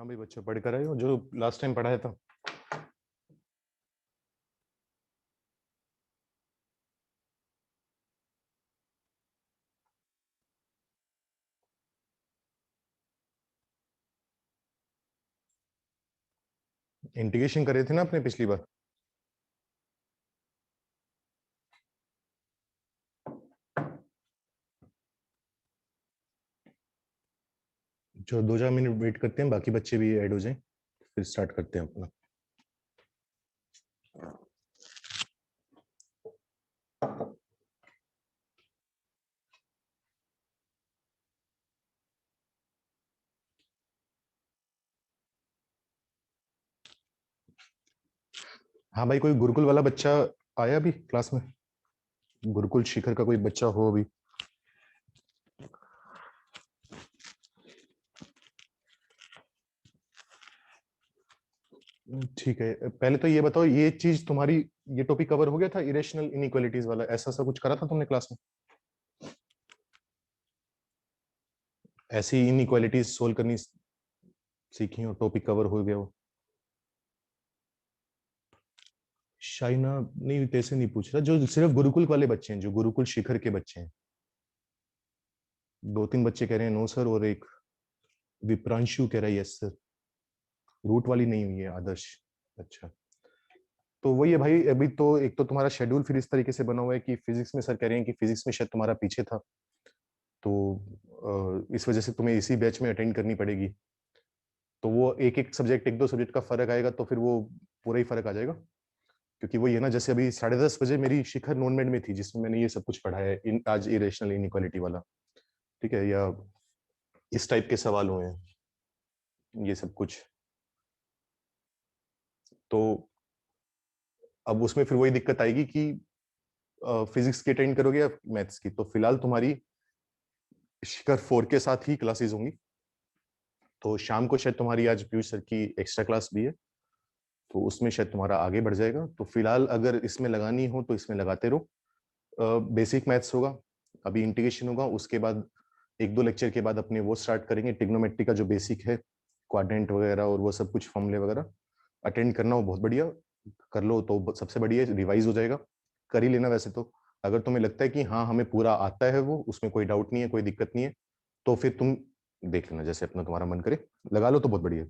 हाँ भाई, बच्चों पढ़ कर आए हो जो लास्ट टाइम पढ़ाया था। इंटीग्रेशन करे थे ना अपने पिछली बार। जो 2-4 मिनट वेट करते हैं, बाकी बच्चे भी ऐड हो जाएं, फिर स्टार्ट करते हैं अपना। हाँ भाई, कोई गुरुकुल वाला बच्चा आया अभी क्लास में? गुरुकुल शिखर का कोई बच्चा हो अभी? ठीक है, पहले तो ये बताओ, ये चीज तुम्हारी, ये टॉपिक कवर हो गया था इरेशनल इनइक्वालिटीज वाला? ऐसा सा कुछ करा था तुमने क्लास में? ऐसी इनइक्वालिटीज सोल्व करनी सीखी और टॉपिक कवर हो गया हो? शाइना नहीं, तैसे नहीं पूछ रहा, जो सिर्फ गुरुकुल वाले बच्चे हैं, जो गुरुकुल शिखर के बच्चे हैं। 2-3 बच्चे कह रहे हैं नो सर, और एक विप्रांशु कह रहा है यस सर। रूट वाली नहीं हुई है आदर्श। अच्छा, तो वही है भाई। अभी तो एक तो तुम्हारा शेड्यूल फिर इस तरीके से बना हुआ है कि फिजिक्स में सर कह रहे हैं कि फिजिक्स में शायद तुम्हारा पीछे था, तो इस वजह से तुम्हें इसी बैच में अटेंड करनी पड़ेगी। तो वो एक एक सब्जेक्ट, 1-2 सब्जेक्ट का फर्क आएगा, तो फिर वो पूरा ही फर्क आ जाएगा। क्योंकि वो ये ना, जैसे अभी 10:30 बजे मेरी शिखर नॉन मेड में थी, जिसमें मैंने ये सब कुछ पढ़ाया है, आज इरेशनल इनइक्वालिटी वाला। ठीक है, या इस टाइप के सवाल हुए हैं, ये सब कुछ। तो अब उसमें फिर वही दिक्कत आएगी कि फिजिक्स की अटेंड करोगे या मैथ्स की। तो फिलहाल तुम्हारी शिखर 4 के साथ ही क्लासेस होंगी। तो शाम को शायद तुम्हारी आज पीयूष सर की एक्स्ट्रा क्लास भी है, तो उसमें शायद तुम्हारा आगे बढ़ जाएगा। तो फिलहाल अगर इसमें लगानी हो तो इसमें लगाते रहो। बेसिक मैथ्स होगा, अभी इंटीग्रेशन होगा, उसके बाद 1-2 लेक्चर के बाद अपने वो स्टार्ट करेंगे ट्रिग्नोमेट्री का जो बेसिक है, क्वाड्रेंट वगैरह और वो सब कुछ फॉर्मूले वगैरह। अटेंड करना हो बहुत बढ़िया, कर लो तो सबसे बढ़िया, रिवाइज हो जाएगा। कर ही लेना वैसे तो। अगर तुम्हें लगता है कि हाँ हमें पूरा आता है, वो उसमें कोई डाउट नहीं है, कोई दिक्कत नहीं है, तो फिर तुम देख लेना, जैसे अपना तुम्हारा मन करे लगा लो तो बहुत बढ़िया।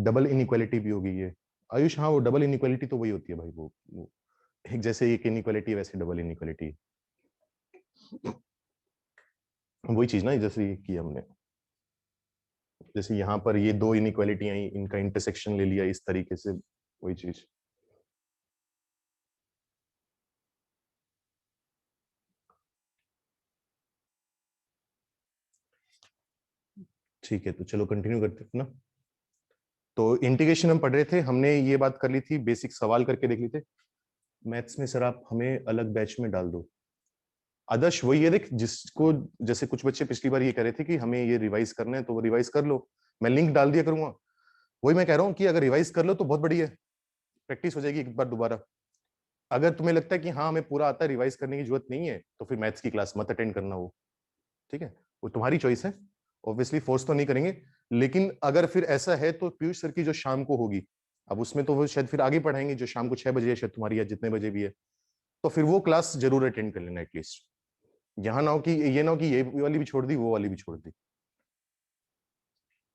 डबल इनइक्वालिटी भी होगी ये आयुष। हाँ, वो डबल इनइक्वालिटी तो वही होती है भाई, वो एक जैसे एक इनइक्वालिटी वैसे डबल इनइक्वालिटी, वही चीज ना, जैसे ये की हमने, जैसे यहाँ पर ये दो इनइक्वालिटी आई, इनका इंटरसेक्शन ले लिया इस तरीके से, वही चीज। ठीक है, तो चलो कंटिन्यू करते हैं ना। तो इंटीग्रेशन हम पढ़ रहे थे, हमने ये बात कर ली थी, बेसिक सवाल करके देख ली थे। मैथ्स में सर आप हमें अलग बैच में डाल दो। आदर्श वही है, देख जिसको, जैसे कुछ बच्चे पिछली बार ये कह रहे थे कि हमें ये रिवाइज करना है, तो वो रिवाइज कर लो, मैं लिंक डाल दिया करूंगा। वही मैं कह रहा हूँ कि अगर रिवाइज कर लो तो बहुत बढ़िया है, प्रैक्टिस हो जाएगी एक बार दोबारा। अगर तुम्हें लगता है कि हाँ हमें पूरा आता है, रिवाइज करने की जरूरत नहीं है, तो फिर मैथ्स की क्लास मत अटेंड करना वो। ठीक है, वो तुम्हारी चॉइस है, ऑब्वियसली फोर्स तो नहीं करेंगे। लेकिन अगर फिर ऐसा है तो पीयूष सर की जो शाम को होगी, अब उसमें तो वो शायद फिर आगे पढ़ाएंगे, जो शाम को 6 बजे है शायद तुम्हारी, या जितने बजे भी है, तो फिर वो क्लास जरूर अटेंड कर लेना एटलीस्ट। यहाँ ना हो कि ये ना हो कि ये वाली भी छोड़ दी, वो वाली भी छोड़ दी।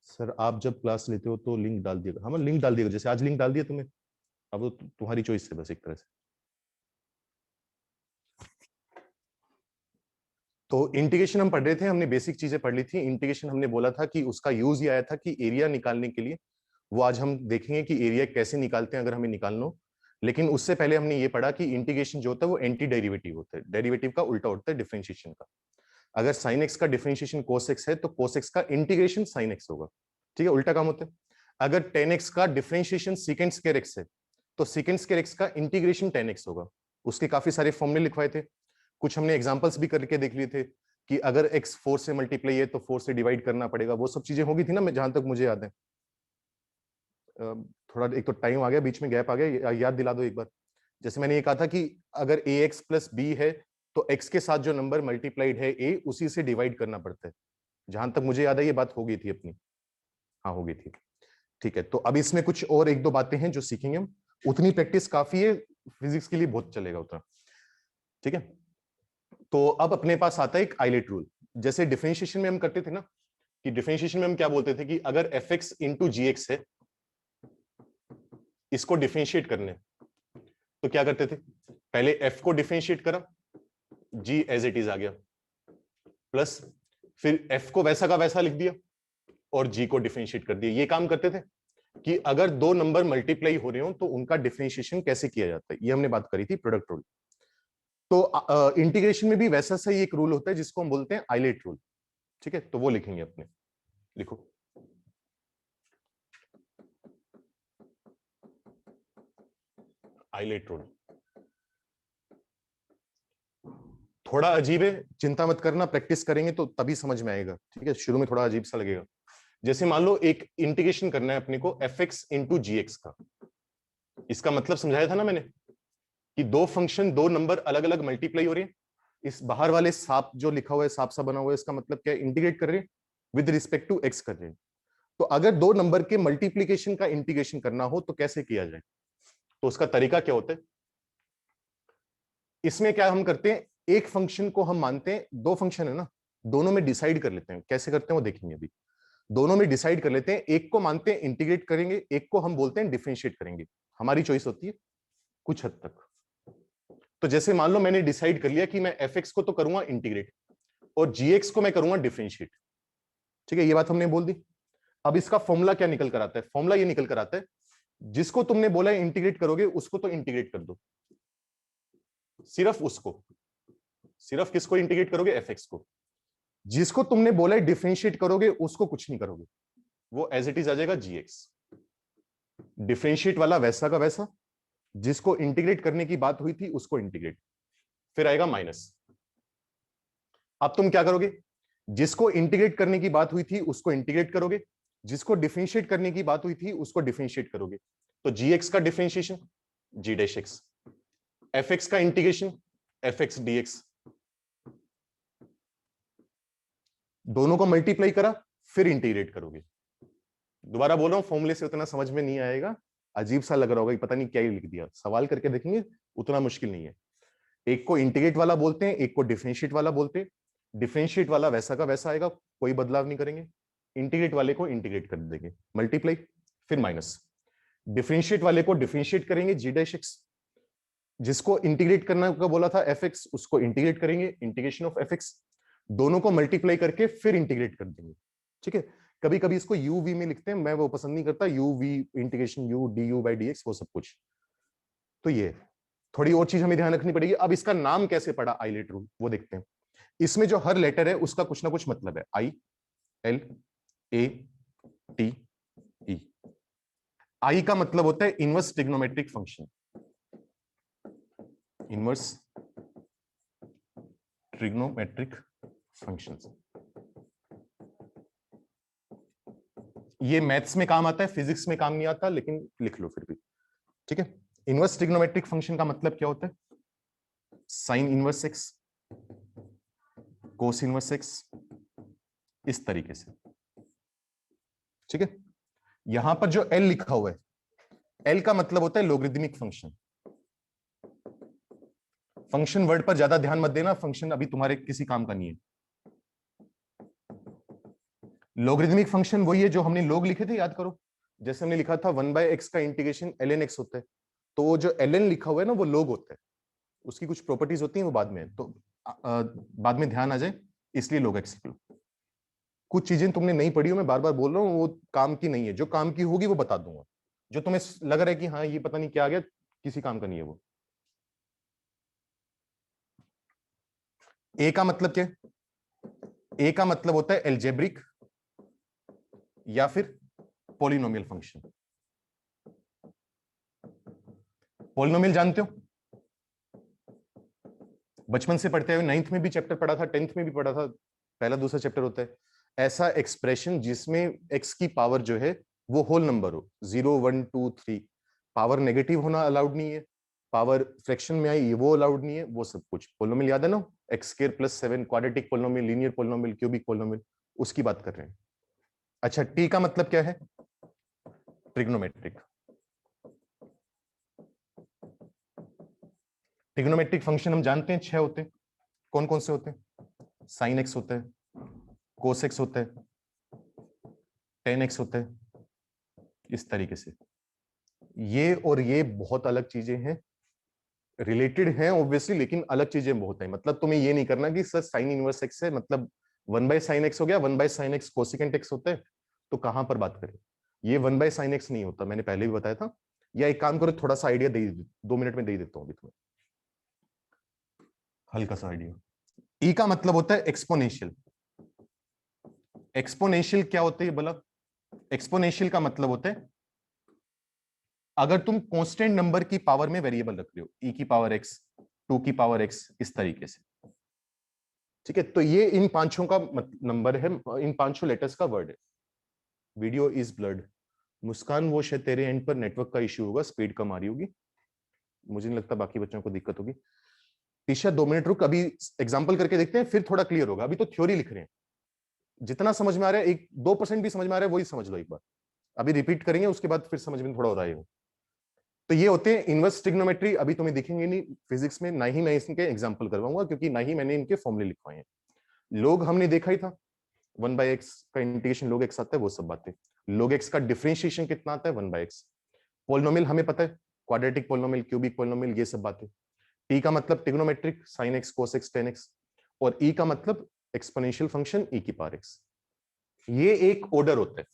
सर आप जब क्लास लेते हो तो लिंक डाल दिएगा, हाँ लिंक डाल दिएगा, जैसे आज लिंक डाल दिया तुम्हें, अब वो तुम्हारी चॉइस है बस एक तरह से। तो इंटीग्रेशन हम पढ़ रहे थे, हमने बेसिक चीजें पढ़ ली थी। इंटीग्रेशन हमने बोला था कि उसका यूज ये आया था कि एरिया निकालने के लिए, वो आज हम देखेंगे कि एरिया कैसे निकालते हैं अगर हमें निकालना हो। लेकिन उससे पहले हमने ये पढ़ा कि इंटीग्रेशन जो होता है वो एंटी डेरिवेटिव होता है, डेरिवेटिव का उल्टा होता है डिफरेंशिएशन का। अगर साइन एक्स का डिफरेंशिएशन कोस एक्स है, तो कोस एक्स का इंटीग्रेशन साइन एक्स होगा। ठीक है, उल्टा काम होता है। अगर टेन एक्स का डिफरेंशिएशन सीकेंट स्क्वायर एक्स है, तो सीकेंट स्क्वायर एक्स का इंटीग्रेशन टेन एक्स होगा। उसके काफी सारे फॉर्मूले लिखवाए थे, कुछ हमने एग्जांपल्स भी करके देख लिए थे कि अगर एक्स 4 से मल्टीप्लाई है तो 4 से डिवाइड करना पड़ेगा, वो सब चीजें होगी थी ना, मैं जहां तक मुझे याद है। थोड़ा एक तो टाइम आ गया, बीच में गैप आ गया, याद दिला दो एक बार। जैसे मैंने ये कहा था कि अगर ए एक्स प्लस बी है, तो एक्स के साथ जो नंबर मल्टीप्लाइड है ए, उसी से डिवाइड करना पड़ता है। जहां तक मुझे याद है ये बात हो गई थी अपनी। हाँ हो गई थी। ठीक है, तो अब इसमें कुछ और एक दो बातें हैं जो सीखेंगे हम, उतनी प्रैक्टिस काफी है, फिजिक्स के लिए बहुत चलेगा उतना। ठीक है, तो अब अपने पास आता है एक आइलेट रूल। जैसे डिफरेंशिएशन में हम करते थे ना, कि डिफरेंशिएशन में हम क्या बोलते थे कि अगर एफ एक्स इंटू जी एक्स है, इसको डिफरेंशिएट करने, तो क्या करते थे, पहले एफ को डिफरेंशिएट करा, जी एज इट इज आ गया, प्लस फिर एफ को वैसा का वैसा लिख दिया और जी को डिफरेंशिएट कर दिया। ये काम करते थे कि अगर दो नंबर मल्टीप्लाई हो रहे हो तो उनका डिफरेंशिएशन कैसे किया जाता है, ये हमने बात करी थी, प्रोडक्ट रूल। तो इंटीग्रेशन में भी वैसा सही एक रूल होता है जिसको हम बोलते हैं आइलेट रूल। ठीक है, तो वो लिखेंगे अपने, लिखो आइलेट रूल। थोड़ा अजीब है, चिंता मत करना, प्रैक्टिस करेंगे तो तभी समझ में आएगा। ठीक है, शुरू में थोड़ा अजीब सा लगेगा। जैसे मान लो एक इंटीग्रेशन करना है अपने को एफ एक्स इंटू जी एक्स का, इसका मतलब समझाया था ना मैंने कि दो फंक्शन, दो नंबर अलग अलग मल्टीप्लाई हो रहे हैं, इस बाहर वाले सांप जो लिखा हुआ है, सांप सा बना हुआ है, इसका मतलब क्या है, इंटीग्रेट कर रहे हैं, विद रिस्पेक्ट टू एक्स कर रहे हैं। तो अगर दो नंबर के मल्टीप्लीकेशन का इंटीग्रेशन करना हो तो कैसे किया जाए, तो उसका तरीका क्या होता है, इसमें क्या हम करते हैं, एक फंक्शन को हम मानते हैं, दो फंक्शन है ना, दोनों में डिसाइड कर लेते हैं, कैसे करते हैं वो देखेंगे अभी। दोनों में डिसाइड कर लेते हैं, एक को मानते हैं इंटीग्रेट करेंगे, एक को हम बोलते हैं डिफरेंशिएट करेंगे, हमारी चॉइस होती है कुछ हद तक। तो जैसे मान लो मैंने डिसाइड कर लिया कि मैं एफ एक्स को तो करूंगा इंटीग्रेट और जी एक्स को मैं करूंगा डिफरेंशिएट। ठीक है, ये बात हमने बोल दी। अब इसका फॉर्मूला क्या निकल कर आता है, फॉर्मूला ये निकल कर आता है, जिसको तुमने बोला है इंटीग्रेट करोगे उसको तो इंटीग्रेट कर दो, सिर्फ उसको, सिर्फ किसको इंटीग्रेट करोगे, एफ एक्स को। जिसको तुमने बोला है डिफरेंशिएट करोगे उसको कुछ नहीं करोगे, वो एज इट इज आ जाएगा जी एक्स। डिफरेंशिएट वाला वैसा का वैसा, जिसको इंटीग्रेट करने की बात हुई थी उसको इंटीग्रेट, फिर आएगा माइनस। अब तुम क्या करोगे, जिसको इंटीग्रेट करने की बात हुई थी उसको इंटीग्रेट करोगे, जिसको डिफरेंशिएट करने की बात हुई थी उसको डिफरेंशिएट करोगे। तो जी एक्स का डिफरेंशिएशन जी डैश एक्स, एफ एक्स का integration F x D x, दोनों को मल्टीप्लाई करा फिर इंटीग्रेट करोगे। दोबारा बोल रहा हूं, फॉर्मूले से उतना समझ में नहीं आएगा, अजीब सा लग रहा होगा, पता नहीं क्या ही लिख दिया, सवाल करके देखेंगे, उतना मुश्किल नहीं है। एक को इंटीग्रेट वाला बोलते हैं, एक को डिफरेंशिएट वाला बोलते हैं। डिफरेंशिएट वाला वैसा का वैसा आएगा, कोई बदलाव नहीं करेंगे। इंटीग्रेट वाले को इंटीग्रेट कर देंगे, मल्टीप्लाई फिर माइनस। डिफरेंशिएट वाले को डिफरेंशिएट करेंगे जी डैश एक्स, जिसको इंटीग्रेट करना का बोला था एफ एक्स, उसको इंटीग्रेट करेंगे, इंटीग्रेशन ऑफ एफ एक्स, दोनों को मल्टीप्लाई करके फिर इंटीग्रेट कर देंगे। ठीक है, कभी कभी इसको यू वी में लिखते हैं, मैं वो पसंद नहीं करता, u v integration u d u by d x वो सब कुछ। तो ये थोड़ी और चीज हमें ध्यान रखनी पड़ेगी। अब इसका नाम कैसे पड़ा आइलेट रूल, वो देखते हैं। इसमें जो हर लेटर है उसका कुछ ना कुछ मतलब है, I L A T E. आई का मतलब होता है inverse trigonometric function, inverse trigonometric functions. ये मैथ्स में काम आता है, फिजिक्स में काम नहीं आता, लेकिन लिख लो फिर भी। ठीक है, इनवर्स ट्रिग्नोमेट्रिक फंक्शन का मतलब क्या होता है, sine inverse x, cos inverse x, इस तरीके से। ठीक है, यहां पर जो एल लिखा हुआ है, एल का मतलब होता है लोगरिथमिक फंक्शन। फंक्शन वर्ड पर ज्यादा ध्यान मत देना, फंक्शन अभी तुम्हारे किसी काम का नहीं है। लोगरिथमिक फंक्शन वही है जो हमने लोग लिखे थे, याद करो, जैसे हमने लिखा था 1/x का इंटीग्रेशन ln x होता है, तो वो जो ln लिखा हुआ है ना वो लोग होता है, उसकी कुछ प्रॉपर्टीज होती हैं वो बाद में, तो बाद में ध्यान आ जाए, इसलिए लोग एक्स लिख लो। कुछ चीजें तुमने नहीं पढ़ी हो, मैं बार बार बोल रहा हूँ, वो काम की नहीं है, जो काम की होगी वो बता दूंगा। जो तुम्हें लग रहा है कि हाँ ये पता नहीं क्या आ गया, किसी काम का नहीं है वो। ए का मतलब क्या है, ए का मतलब होता है एल्जेब्रिक या फिर पॉलिनोमियल फंक्शन। पॉलिनोमियल जानते हो, बचपन से पढ़ते हुए, 9th में भी चैप्टर पढ़ा था, 10th में भी पढ़ा था, पहला दूसरा चैप्टर होता है। ऐसा एक्सप्रेशन जिसमें एक्स की पावर जो है वो होल नंबर हो, 0 1 2 3, पावर नेगेटिव होना अलाउड नहीं है, पावर फ्रैक्शन में आई वो अलाउड नहीं है, वो सब कुछ। पोलिनोमियल याद है ना, x square plus 7, quadratic polynomial, linear polynomial, cubic polynomial, उसकी बात कर रहे हैं। अच्छा, टी का मतलब क्या है, ट्रिग्नोमेट्रिक। ट्रिग्नोमेट्रिक फंक्शन हम जानते हैं 6 होते हैं। कौन कौन से होते हैं? साइन एक्स होता है, कोस एक्स होता है, टेन एक्स होता है, इस तरीके से। ये और ये बहुत अलग चीजें हैं, रिलेटेड हैं ऑब्वियसली, लेकिन अलग चीजें बहुत हैं। मतलब तुम्हें ये नहीं करना कि सर साइन इनवर्स एक्स है मतलब 1/sin x हो गया, 1/sin x कोसिकेंट एक्स होता है, तो कहां पर बात करें? ये 1/sin x नहीं होता, मैंने पहले भी बताया था। या एक काम करो, थोड़ा सा आइडिया दे, 2 मिनट में दे देता हूं अभी तुम्हें, हल्का सा आइडिया। ई का मतलब होता है एक्सपोनेंशियल। एक्सपोनेंशियल क्या होता है ये बोला? एक्सपोनेंशियल का मतलब होता है अगर तुम कांस्टेंट नंबर की पावर में वेरिएबल रख रहे हो, ई की पावर एक्स, 2 की पावर एक्स, इस तरीके से। ठीक है, तो ये इन पांचों का नंबर है, इन पांचों लेटर्स का वर्ड है। Video is blurred. मुस्कान, वो शायद तेरे एंड पर नेटवर्क का इश्यू होगा, स्पीड कम आ रही होगी, मुझे नहीं लगता बाकी बच्चों को दिक्कत होगी। टीशा 2 मिनट रुक, अभी एग्जांपल करके देखते हैं, फिर थोड़ा क्लियर होगा। अभी तो थ्योरी लिख रहे हैं, जितना समझ में आ रहा है, 1-2% भी समझ में आ रहा है वही समझ लो एक बार। अभी रिपीट करेंगे, उसके बाद फिर समझ में थोड़ा हो रहा है। तो ये होते हैं इनवर्स ट्रिग्नोमेट्री। अभी तुम्हें दिखेंगे नहीं फिजिक्स में, ना ही मैं इसके एग्जांपल करवाऊंगा, क्योंकि ना ही मैंने इनके फॉर्मूले लिखवाए हैं। लोग हमने देखा ही था, 1/x का इंटीग्रेशन log x आता है, वो सब बातें। log x का डिफरेंशिएशन कितना आता है? 1/x। पोलिनोमियल हमें पता है, क्वाड्रेटिक पोलिनोमियल, क्यूबिक पोलिनोमियल, ये सब बातें। t का मतलब trigonometric, sin x, cos x, tan x। और e का मतलब एक्सपोनेंशियल फंक्शन e की पावर x। ये एक ऑर्डर होता है,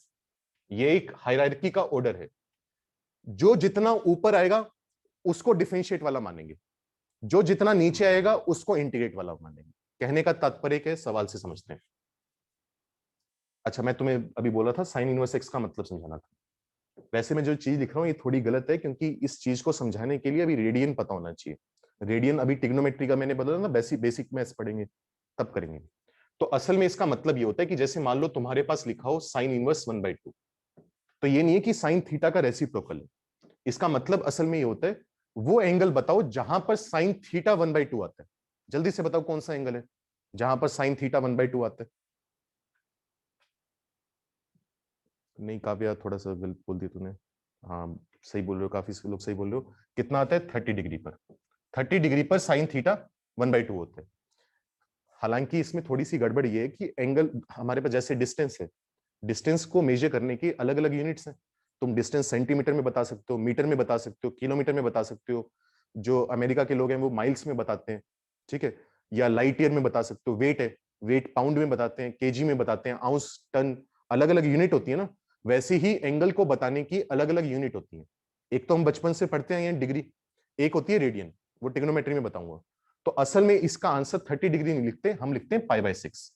ये एक हायरार्की का ऑर्डर है। जो जितना ऊपर आएगा उसको डिफरेंशिएट वाला मानेंगे, जो जितना नीचे आएगा उसको इंटीग्रेट वाला मानेंगे। कहने का तात्पर्य क्या है, सवाल से समझते हैं। अच्छा, मैं तुम्हें अभी बोला था साइन इनवर्स एक्स का मतलब समझाना था। वैसे मैं जो चीज लिख रहा हूं ये थोड़ी गलत है, क्योंकि इस चीज को समझाने के लिए अभी रेडियन पता होना चाहिए। रेडियन अभी ट्रिग्नोमेट्री का मैंने बोला ना, बेसिक मैथ्स पढ़ेंगे तब करेंगे। तो असल में इसका मतलब ये होता है कि जैसे मान लो तुम्हारे पास लिखा हो साइन इनवर्स 1/2, तो ये नहीं है कि साइन थीटा का रेसिप्रोकल है। इसका मतलब असल में ये होता है वो एंगल बताओ जहां पर साइन थीटा 1/2 आता है। जल्दी से बताओ कौन सा एंगल है जहां पर साइन थीटा 1/2 आता है? नहीं काव्या, थोड़ा सा गलत बोल दिया तूने। हाँ, सही बोल रहे हो, काफी लोग सही बोल रहे हो। कितना आता है? 30 डिग्री पर। 30 डिग्री पर साइन थीटा 1/2 होता है। हालांकि इसमें थोड़ी सी गड़बड़ ये है कि एंगल हमारे पास जैसे डिस्टेंस है, डिस्टेंस को मेजर करने की अलग अलग यूनिट्स हैं। तुम डिस्टेंस सेंटीमीटर में बता सकते हो, मीटर में बता सकते हो, किलोमीटर में बता सकते हो। जो अमेरिका के लोग हैं वो माइल्स में बताते हैं, ठीक है, या लाइट ईयर में बता सकते हो। वेट है, वेट पाउंड में बताते हैं, केजी में बताते हैं, आउंस, टन, अलग अलग यूनिट होती है ना। वैसे ही एंगल को बताने की अलग अलग यूनिट होती है। एक तो हम बचपन से पढ़ते हैं डिग्री, एक होती है रेडियन, वो ट्रिग्नोमेट्री में बताऊंगा। तो असल में इसका आंसर 30 डिग्री नहीं लिखते, हम लिखते हैं π/6।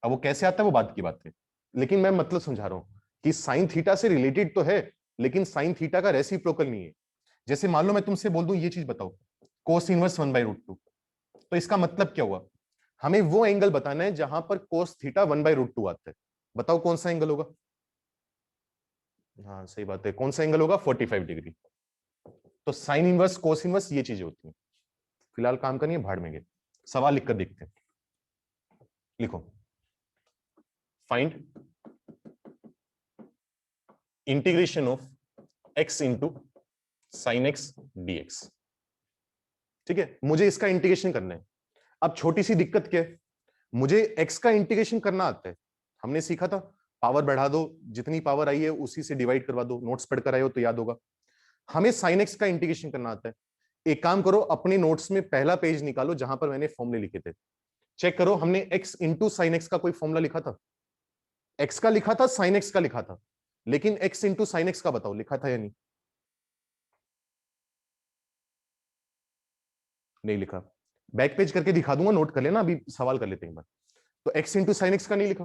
अब वो कैसे आता है वो बात की बात है, लेकिन मैं मतलब समझा रहा हूं कि साइन थीटा से रिलेटेड तो है, लेकिन साइन थीटा का रेसिप्रोकल नहीं है। जैसे मान लो मैं तुमसे बोल दूं ये चीज बताओ, कोस इनवर्स 1/√2, तो इसका मतलब क्या हुआ? हमें वो एंगल बताना है जहां पर कोस थीटा 1/√2 आता है। बताओ कौन सा एंगल होगा? हाँ सही बात है, कौन सा एंगल होगा? 45 डिग्री। तो साइन इनवर्स, कोस इनवर्स, ये चीजें होती हैं। फिलहाल काम करनी है, भाड़ में गए। सवाल लिखकर देखते हैं, लिखो। Find integration of x into sine x dx। ठीक है, मुझे इसका इंटीग्रेशन करना है। अब छोटी सी दिक्कत क्या है, मुझे x का इंटीग्रेशन करना आता है। हमने सीखा था पावर बढ़ा दो, जितनी पावर आई है उसी से डिवाइड करवा दो, नोट्स पढ़कर आए हो तो याद होगा। हमें साइन एक्स का इंटीग्रेशन करना आता है। एक काम करो, अपने नोट्स में पहला पेज निकालो जहां पर मैंने फॉर्मूले लिखे थे। चेक करो, हमने x इंटू साइन एक्स का कोई फॉर्मूला लिखा था? x का लिखा था, साइन एक्स का लिखा था, लेकिन x इंटू साइन एक्स का बताओ लिखा था या नहीं? नहीं लिखा। बैक पेज करके दिखा दूंगा, नोट कर लेना, अभी सवाल कर लेते हैं एक बार। तो x इंटू साइन एक्स का नहीं लिखा,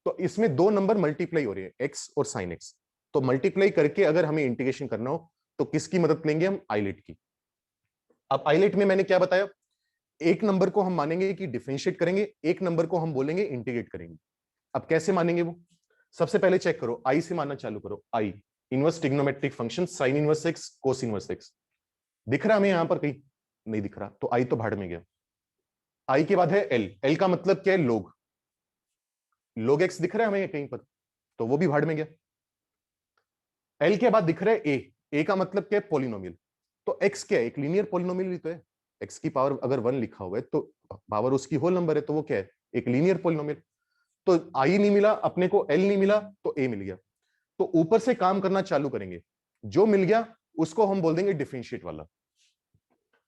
तो इसमें दो नंबर मल्टीप्लाई हो रहे हैं, x और साइन एक्स। तो मल्टीप्लाई करके अगर हमें इंटीग्रेशन करना हो तो किसकी मदद लेंगे हम? आइलेट की। अब आइलेट में मैंने क्या बताया, एक नंबर को हम मानेंगे कि डिफरेंशिएट करेंगे, एक नंबर को हम बोलेंगे इंटीग्रेट करेंगे। अब कैसे मानेंगे वो? सबसे पहले चेक करो, आई से मानना चालू करो। आई inverse trigonometric function sine inverse x, cos inverse x. दिख रहा है हमें यहां पर कहीं? नहीं दिख रहा, तो आई तो भाड़ में गया। आई के बाद है एल। एल का मतलब क्या है? लोग। लोग एक्स दिख रहा है हमें कहीं पर, तो वो भी भाड़ में गया। एल के बाद दिख रहा है ए का मतलब क्या है? पॉलिनोमियल। तो एक्स क्या है? एक लीनियर पॉलिनोमियल ही तो है। एक्स की पावर अगर 1 लिखा हुआ है तो पावर उसकी होल नंबर है, तो वो क्या है? एक लीनियर पॉलिनोमियल। तो आई नहीं मिला अपने को, एल नहीं मिला तो ए मिल गया। तो ऊपर से काम करना चालू करेंगे, जो मिल गया उसको हम बोल देंगे डिफरेंशिएट वाला।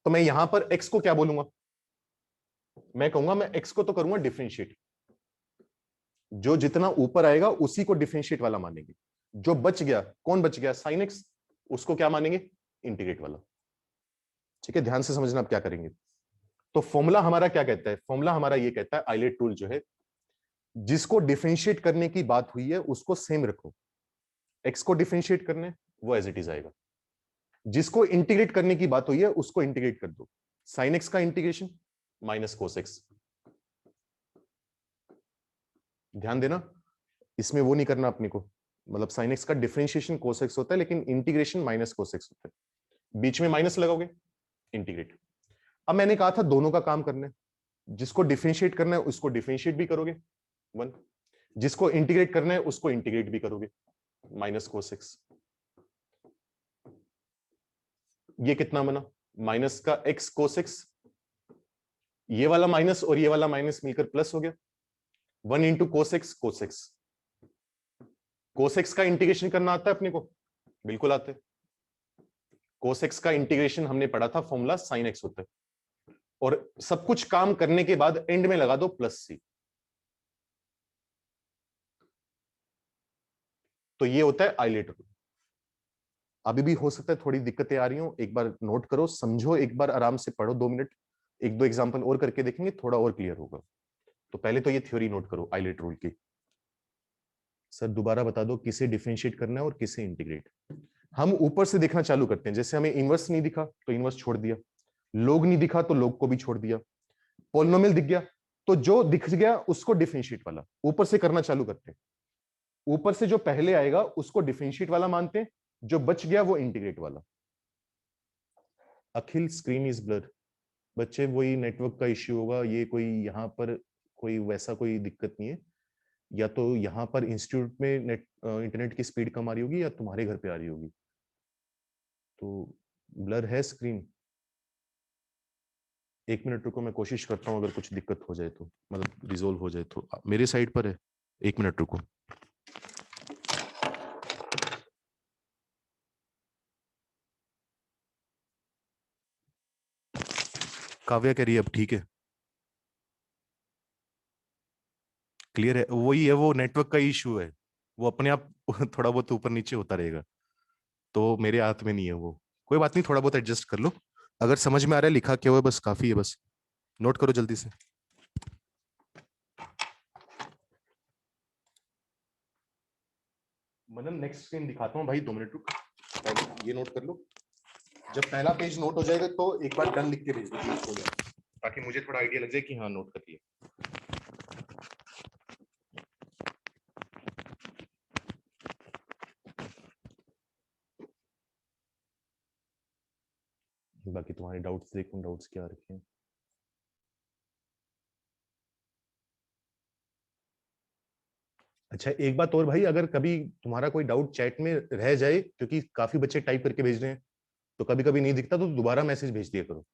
तो मैं यहां पर एक्स को क्या बोलूंगा? मैं कहूंगा मैं एक्स को तो करूंगा डिफरेंशिएट, जो जितना ऊपर आएगा उसी को डिफरेंशिएट वाला मानेंगे। जो बच गया, कौन बच गया? साइन एक्स, उसको क्या मानेंगे? इंटीग्रेट वाला। ठीक है, ध्यान से समझना आप क्या करेंगे। तो फॉर्मूला हमारा क्या कहता है? फॉर्मूला हमारा ये कहता है, आइलेट रूल जो है, जिसको डिफरेंशिएट करने की बात हुई है उसको सेम रखो। एक्स को डिफरेंशिएट करने, वो एज इट इज आएगा। जिसको इंटीग्रेट करने की बात हुई है उसको इंटीग्रेट कर दो। साइन एक्स का इंटीग्रेशन माइनस कोस एक्स। ध्यान देना, इसमें वो नहीं करना अपने को, मतलब साइन एक्स का डिफरेंशिएशन कोस एक्स होता है, लेकिन इंटीग्रेशन माइनस कोस एक्स होता है। बीच में माइनस लगाओगे, इंटीग्रेट। अब मैंने कहा था दोनों का काम करना है। जिसको डिफरेंशिएट करना है उसको डिफरेंशिएट भी करोगे 1, जिसको इंटीग्रेट करना है उसको इंटीग्रेट भी करोगे माइनस कोस एक्स। ये कितना बना? माइनस का एक्स कोस एक्स, ये वाला माइनस और ये वाला माइनस मिलकर प्लस हो गया। 1 into cos x, cos x. Cos x का इंटीग्रेशन करना आता है अपने को? बिल्कुल आता है। कोस एक्स का इंटीग्रेशन हमने पढ़ा था, फॉर्मूला साइन एक्स होता है। और सब कुछ काम करने के बाद एंड में लगा दो प्लस सी। तो ये होता है आइलेट रूल। अभी भी हो सकता है थोड़ी दिक्कतें आ रही हो, एक बार नोट करो, समझो, एक बार आराम से पढ़ो 2 मिनट, एक दो एग्जाम्पल और करके देखेंगे, थोड़ा और क्लियर होगा। तो पहले तो ये थ्योरी नोट करो आइलेट रूल की। सर दोबारा बता दो, किसे डिफरेंशिएट करना है और किसे इंटीग्रेट? हम ऊपर से देखना चालू करते हैं। जैसे हमें इनवर्स नहीं दिखा तो इनवर्स छोड़ दिया, लोग नहीं दिखा तो लोग को भी छोड़ दिया, पॉलिनोमियल दिख गया तो जो दिख गया उसको डिफरेंशिएट वाला ऊपर से करना चालू करते हैं। ऊपर से जो पहले आएगा उसको डिफरेंशिएट वाला मानते हैं, जो बच गया वो इंटीग्रेट वाला। अखिल स्क्रीन इज ब्लर। बच्चे वही नेटवर्क का इश्यू होगा, ये कोई यहाँ पर कोई वैसा कोई दिक्कत नहीं है। या तो यहाँ पर इंस्टीट्यूट में इंटरनेट की स्पीड कम आ रही होगी या तुम्हारे घर पे आ रही होगी। तो ब्लर है स्क्रीन। 1 मिनट रुको, मैं कोशिश करता हूँ, अगर कुछ दिक्कत हो जाए तो, मतलब रिजोल्व हो जाए तो। मेरे साइड पर है। 1 मिनट रुको। काव्या कह रही है अब ठीक है, क्लियर है। वही है, वो नेटवर्क का इशू है, वो अपने आप थोड़ा बहुत ऊपर नीचे होता रहेगा, तो मेरे हाथ में नहीं है वो। कोई बात नहीं, थोड़ा बहुत एडजस्ट कर लो। अगर समझ में आ रहा है लिखा क्या हुआ है बस काफी है, बस नोट करो जल्दी से। मतलब नेक्स्ट स्क्रीन दिखाता हूँ भाई, 2 मिनट रुक, पहले ये नोट कर लो। जब पहला पेज नोट हो जाएगा तो एक बार डन लिख के भेज दो, ताकि मुझे थोड़ा आइडिया लग जाए कि हाँ नोट कर लिया। बाकी तुम्हारे डाउट्स देखूं, डाउट्स क्या रखे हैं। अच्छा एक बात और भाई, अगर कभी तुम्हारा कोई डाउट चैट में रह जाए, क्योंकि काफी बच्चे टाइप करके भेज रहे हैं, तो कभी कभी नहीं दिखता तो दोबारा मैसेज भेज दिया करो।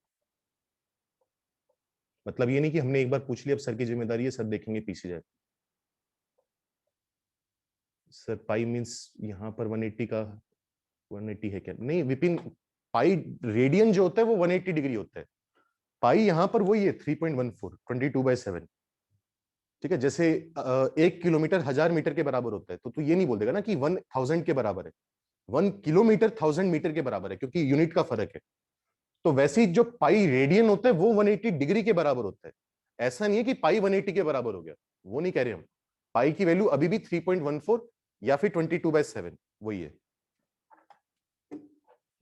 मतलब ये नहीं कि हमने एक बार पूछ लिया अब सर की जिम्मेदारी है, सर देखेंगे पीछे जाए। सर पाई मींस यहाँ पर 180 का 180 है क्या? नहीं विपिन, पाई रेडियन जो होता है वो 180 डिग्री होता है। पाई यहाँ पर वही है 3.14, 22/7। ठीक है, जैसे 1 किलोमीटर 1000 मीटर के बराबर होता है, तो तू ये नहीं बोल देगा ना कि 1000 के बराबर है। 1 किलोमीटर 1000 मीटर के बराबर है, क्योंकि यूनिट का फर्क है। तो वैसे ही जो पाई रेडियन होता है वो 180 डिग्री के बराबर होता है। ऐसा नहीं है कि पाई 180 के बराबर हो गया, वो नहीं कह रहे हम। पाई की वैल्यू अभी भी 3.14 या फिर 22/7 वही है।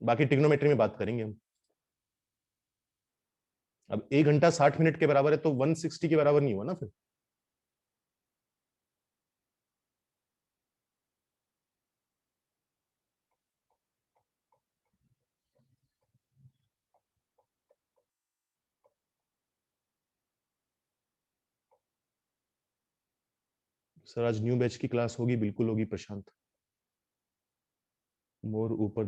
बाकी ट्रिग्नोमेट्री में बात करेंगे हम। अब 1 घंटा 60 मिनट के बराबर है तो 160 के बराबर नहीं हुआ ना फिर। सर आज न्यू बैच की क्लास होगी? बिल्कुल होगी प्रशांत। more upper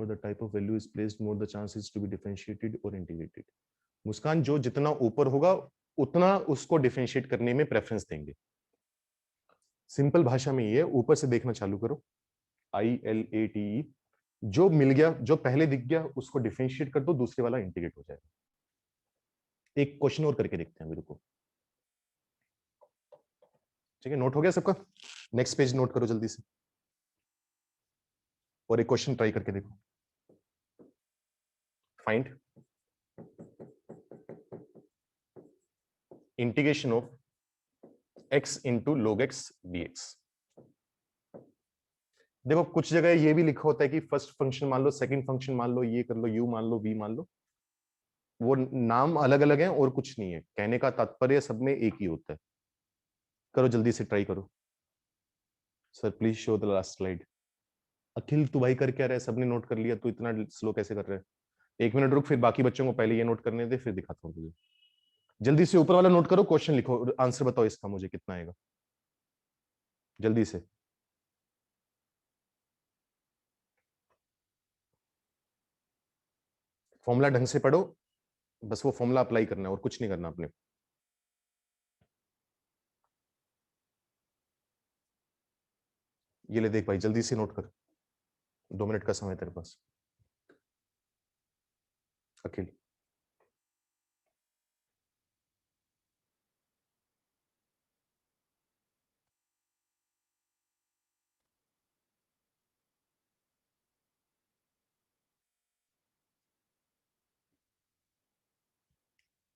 the type of value is placed, more the chances to be differentiated or integrated. मुस्कान, जो जितना ऊपर होगा उतना उसको डिफरेंशिएट करने में प्रेफरेंस देंगे। सिंपल भाषा में ये, ऊपर से देखना चालू करो, ILATE, जो मिल गया, जो पहले दिख गया उसको डिफरेंशिएट कर दो, दूसरे वाला इंटीग्रेट हो जाएगा। एक क्वेश्चन और करके देखते हैं मेरे को, ठीक है? नोट हो गया सबका? नेक्स्ट पेज नोट करो जल्दी से, और एक क्वेश्चन ट्राई करके देखो। Find integration of x into log x dx। देखो कुछ जगह ये भी लिखा होता है कि फर्स्ट फंक्शन मान लो, सेकंड फंक्शन मान लो, ये कर लो, u मान लो, v मान लो, वो नाम अलग अलग हैं और कुछ नहीं है, कहने का तात्पर्य सब में एक ही होता है। करो जल्दी से, ट्राई करो। Sir please show the last slide. Akhil तू भाई कर क्या रहा है? सबने नोट कर लिया, तू इतना स्लो कैसे कर रहा है? एक मिनट रुक, फिर बाकी बच्चों को पहले ये नोट करने दे, फिर दिखाता हूँ तुझे। जल्दी से ऊपर वाला नोट करो, क्वेश्चन लिखो, आंसर बताओ इसका मुझे कितना आएगा, जल्दी से। फॉर्मूला ढंग से पढ़ो, बस वो फॉर्मूला अप्लाई करना है और कुछ नहीं करना आपने। ये ले देख भाई, जल्दी से नोट कर, 2 मिनट का समय तेरे पास। अखिल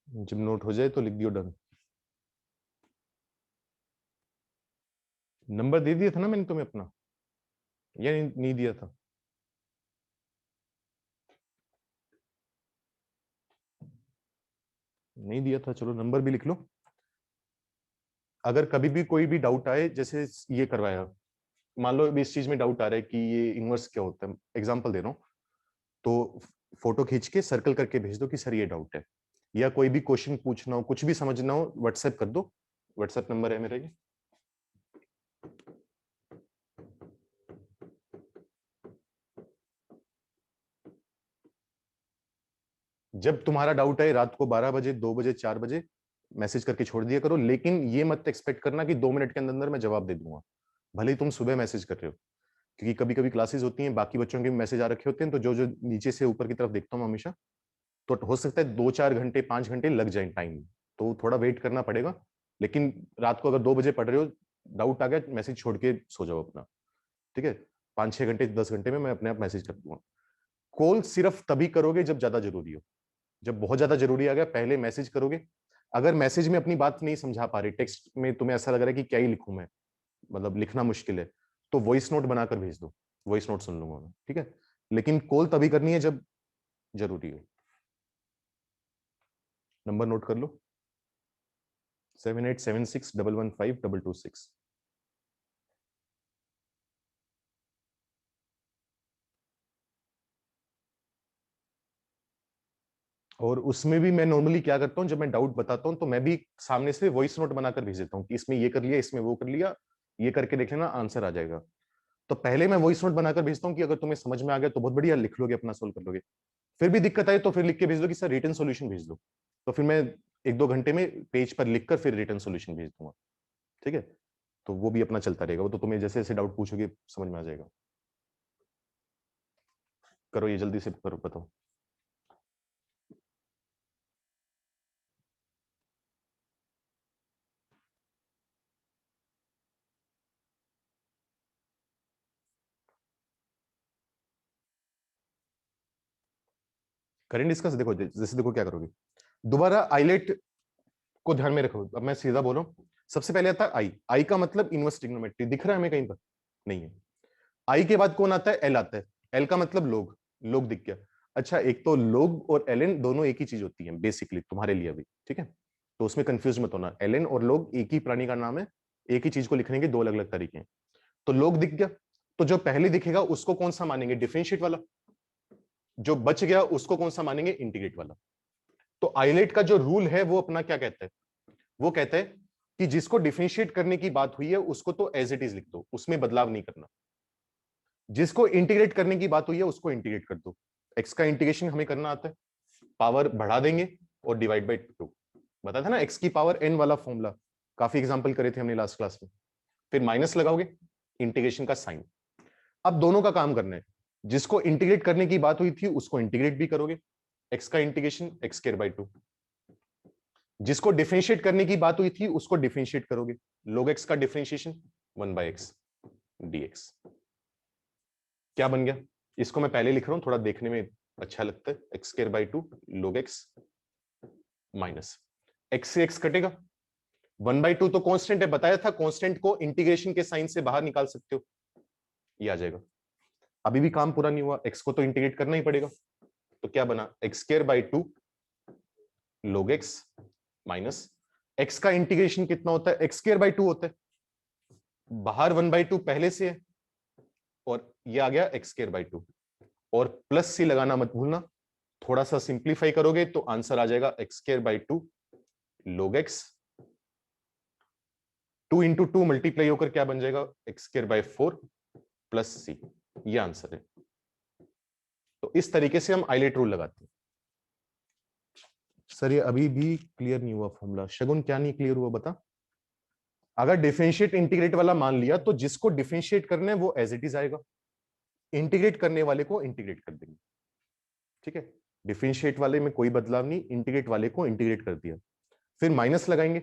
जब नोट हो जाए तो लिख दियो डन। नंबर दे दिया था ना मैंने तुम्हें अपना, या नहीं दिया था? नहीं दिया था, चलो नंबर भी लिख लो। अगर कभी भी कोई भी डाउट आए, जैसे ये करवाया, मान लो इस चीज में डाउट आ रहा है कि ये इनवर्स क्या होता है, एग्जांपल दे रहा हूँ, तो फोटो खींच के सर्कल करके भेज दो कि सर ये डाउट है, या कोई भी क्वेश्चन पूछना हो, कुछ भी समझना हो, व्हाट्सएप कर दो, व्हाट्सएप नंबर है मेरा ये। जब तुम्हारा डाउट है रात को 12 बजे, 2 बजे, 4 बजे मैसेज करके छोड़ दिया करो, लेकिन ये मत एक्सपेक्ट करना कि 2 मिनट के अंदर अंदर मैं जवाब दे दूंगा, भले ही तुम सुबह मैसेज कर रहे हो, क्योंकि कभी कभी क्लासेस होती हैं, बाकी बच्चों के मैसेज आ रखे होते हैं, तो जो जो नीचे से ऊपर की तरफ देखता हूँ हमेशा, तो हो सकता है 2-4 घंटे 5 घंटे लग जाए टाइम, तो थोड़ा वेट करना पड़ेगा। लेकिन रात को अगर 2 बजे पढ़ रहे हो, डाउट आ गया, मैसेज छोड़ के सो जाओ अपना, ठीक है? 5-6 घंटे 10 घंटे में मैं अपने आप मैसेज कर दूंगा। कॉल सिर्फ तभी करोगे जब ज्यादा जरूरी हो, जब बहुत ज्यादा जरूरी आ गया पहले मैसेज करोगे। अगर मैसेज में अपनी बात नहीं समझा पा रहे, टेक्स्ट में तुम्हें ऐसा लग रहा है कि क्या ही लिखूं मैं, मतलब लिखना मुश्किल है, तो वॉइस नोट बनाकर भेज दो, वॉइस नोट सुन लूंगा मैं, ठीक है? लेकिन कॉल तभी करनी है जब जरूरी हो। नंबर नोट कर लो, 7876115226। और उसमें भी मैं नॉर्मली क्या करता हूँ, जब मैं डाउट बताता हूँ तो मैं भी सामने से वॉइस नोट बनाकर भेज देता हूँ कि इसमें ये कर लिया, इसमें वो कर लिया, ये करके देख लेना, आंसर आ जाएगा। तो पहले मैं वॉइस नोट बनाकर भेजता हूँ कि अगर तुम्हें समझ में आ गया तो बहुत बढ़िया, लिख लोगे, अपना सोल्व कर लोगे। फिर भी दिक्कत आए तो फिर लिख के भेज दो कि सर रिटन सॉल्यूशन भेज दो, तो फिर मैं 1-2 घंटे में पेज पर लिखकर फिर रिटन सॉल्यूशन भेज दूंगा, ठीक है? तो वो भी अपना चलता रहेगा, वो तो तुम्हें जैसे जैसे डाउट पूछोगे समझ में आ जाएगा। करो ये जल्दी से, करो, बताओ। करेंट डिस्कस, देखो जैसे, देखो क्या करोगे, दोबारा आईलेट को ध्यान में रखो। अब मैं सीधा बोल रहा हूँ, सबसे पहले आता है आई, आई का मतलब इनवर्स ट्रिग्नोमेट्री, दिख रहा है हमें कहीं पर? नहीं है। आई के बाद कौन आता है? एल आता है, एल का मतलब लोग, लोग दिख गया। अच्छा, एक तो लोग और एलएन दोनों एक ही चीज होती है बेसिकली तुम्हारे लिए अभी, ठीक है? तो उसमें कंफ्यूज मत होना, एलएन और लोग एक ही प्राणी का नाम है, एक ही चीज को लिखने के 2 अलग अलग तरीके हैं। तो लोग दिख गया, तो जो पहले दिखेगा उसको कौन सा मानेंगे? डिफरेंशिएट वाला। जो बच गया उसको कौन सा मानेंगे? इंटीग्रेट वाला। तो आइलेट का जो रूल है वो अपना क्या कहता है? वो कहता है कि जिसको डिफरेंशिएट करने की बात हुई है उसको तो एज इट इज लिख दो, उसमें बदलाव नहीं करना। जिसको इंटीग्रेट करने की बात हुई है उसको इंटीग्रेट कर दो। एक्स का इंटीग्रेशन हमें करना आता है, पावर बढ़ा देंगे और डिवाइड बाई 2। बताया था ना एक्स की पावर n वाला फॉर्मूला, काफी एग्जांपल करे थे हमने लास्ट क्लास में। फिर माइनस लगाओगे, इंटीग्रेशन का साइन। अब दोनों का काम करना है, जिसको इंटीग्रेट करने की बात हुई थी उसको इंटीग्रेट भी करोगे, एक्स का इंटीग्रेशन एक्स स्क्वायर बाई 2। जिसको डिफरेंशिएट करने की बात हुई थी उसको डिफरेंशिएट करोगे, log x का डिफरेंशिएशन 1/x dx। क्या बन गया? इसको मैं पहले लिख रहा हूं, थोड़ा देखने में अच्छा लगता है। X square by 2 log x minus x से एक्स कटेगा, 1/2 तो कांस्टेंट है, बताया था कांस्टेंट को इंटीग्रेशन के साइन से बाहर निकाल सकते हो, ये आ जाएगा। अभी भी काम पूरा नहीं हुआ, एक्स को तो इंटीग्रेट करना ही पड़ेगा। तो क्या बना? X square by 2 log x minus x का इंटीग्रेशन कितना होता है? एक्स स्क्वायर बाई 2 होता है, बाहर 1/2 पहले से है, और ये आ गया एक्स स्क्वायर बाई 2, और प्लस सी लगाना मत भूलना। थोड़ा सा सिंप्लीफाई करोगे तो आंसर आ जाएगा x square by 2 log x, 2 into 2 multiply होकर क्या बन जाएगा? एक्स स्क्वायर बाई 4 प्लस सी। ये आंसर है। तो इस तरीके से हम आइलेट रूल लगाते हैं। सर ये अभी भी क्लियर नहीं हुआ फॉर्मूला। शगुन क्या नहीं क्लियर हुआ बता? अगर डिफरेंशिएट इंटीग्रेट वाला मान लिया तो जिसको डिफरेंशिएट करना है वो एज इट इज आएगा, इंटीग्रेट करने वाले को इंटीग्रेट कर देंगे। ठीक है, डिफरेंशिएट वाले में कोई बदलाव नहीं, इंटीग्रेट वाले को इंटीग्रेट कर दिया। फिर माइनस लगाएंगे,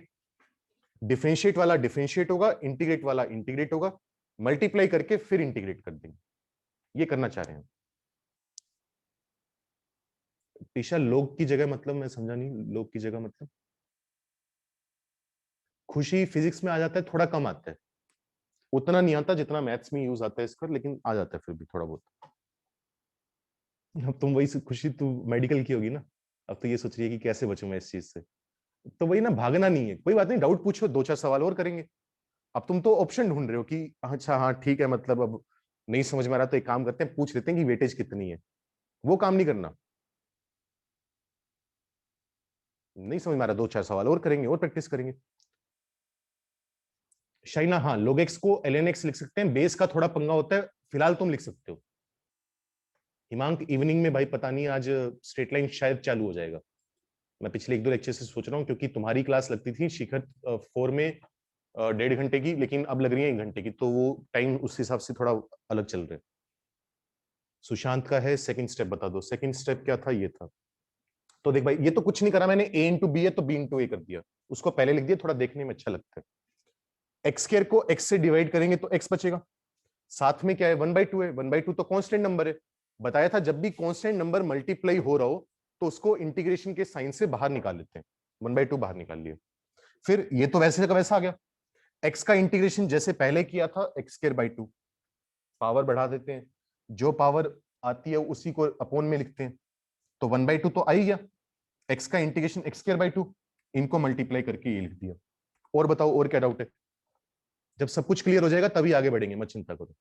डिफरेंशिएट वाला डिफरेंशिएट होगा, इंटीग्रेट वाला इंटीग्रेट होगा, मल्टीप्लाई करके फिर इंटीग्रेट कर देंगे। ये करना चाह रहे हैं। टीशा लोग की जगह मतलब मैं समझा नहीं, लोग की जगह मतलब खुशी फिजिक्स में आ जाता है, थोड़ा कम आता है, उतना नहीं आता जितना मैथ्स में यूज आता है इसका, लेकिन आ जाता है फिर भी थोड़ा बहुत। अब तुम वही खुशी, तू मेडिकल की होगी ना, अब तो ये सोच रही है कि कैसे बचूं मैं इस चीज से। तो वही ना, भागना नहीं है, कोई बात नहीं, डाउट पूछो, दो चार सवाल और करेंगे। अब तुम तो ऑप्शन ढूंढ रहे हो कि अच्छा हाँ ठीक है, मतलब अब नहीं समझ में आ रहा तो एक काम करते हैं, पूछ लेते हैं कि वेटेज कितनी है। वो काम नहीं करना। नहीं समझ में आ रहा, दो चार सवाल और करेंगे और प्रैक्टिस करेंगे। शाइना, हाँ log x को ln x लिख सकते हैं, बेस का थोड़ा पंगा होता है, फिलहाल तुम लिख सकते हो। हिमांक इवनिंग में भाई पता नहीं, आज स्ट्रेट लाइन शायद चालू हो जाएगा। मैं पिछले एक दो लेक्चर से सोच रहा हूँ, क्योंकि तुम्हारी क्लास लगती थी शिखर 4 में 1.5 घंटे की, लेकिन अब लग रही है 1 घंटे की, तो वो टाइम उस हिसाब से थोड़ा अलग चल रहा है। सुशांत का है सेकंड स्टेप बता दो। सेकंड स्टेप क्या था? ये था। तो देख भाई, ये तो कुछ नहीं करा मैंने, a इंटू बी है तो b इंटू ए कर दिया, उसको पहले लिख दिया, थोड़ा देखने में अच्छा लगता है। एक्स स्क्वायर को x से डिवाइड करेंगे तो x बचेगा, साथ में क्या है? 1/2 है, 1/2 तो कांस्टेंट नंबर है। बताया था जब भी कांस्टेंट नंबर मल्टीप्लाई हो रहा हो तो उसको इंटीग्रेशन के साइन से बाहर निकाल लेते हैं, 1/2 बाहर निकाल लिया। फिर ये तो वैसे का वैसा आ गया, x का इंटीग्रेशन जैसे पहले किया था एक्स स्क्वायर बाई 2, पावर बढ़ा देते हैं, जो पावर आती है उसी को अपॉन में लिखते हैं, तो 1/2 तो आ ही गया। एक्स का इंटीग्रेशन एक्स स्क्वायर बाई 2, इनको मल्टीप्लाई करके ये लिख दिया। और बताओ और क्या डाउट है? जब सब कुछ क्लियर हो जाएगा तभी आगे बढ़ेंगे, मत चिंता करो।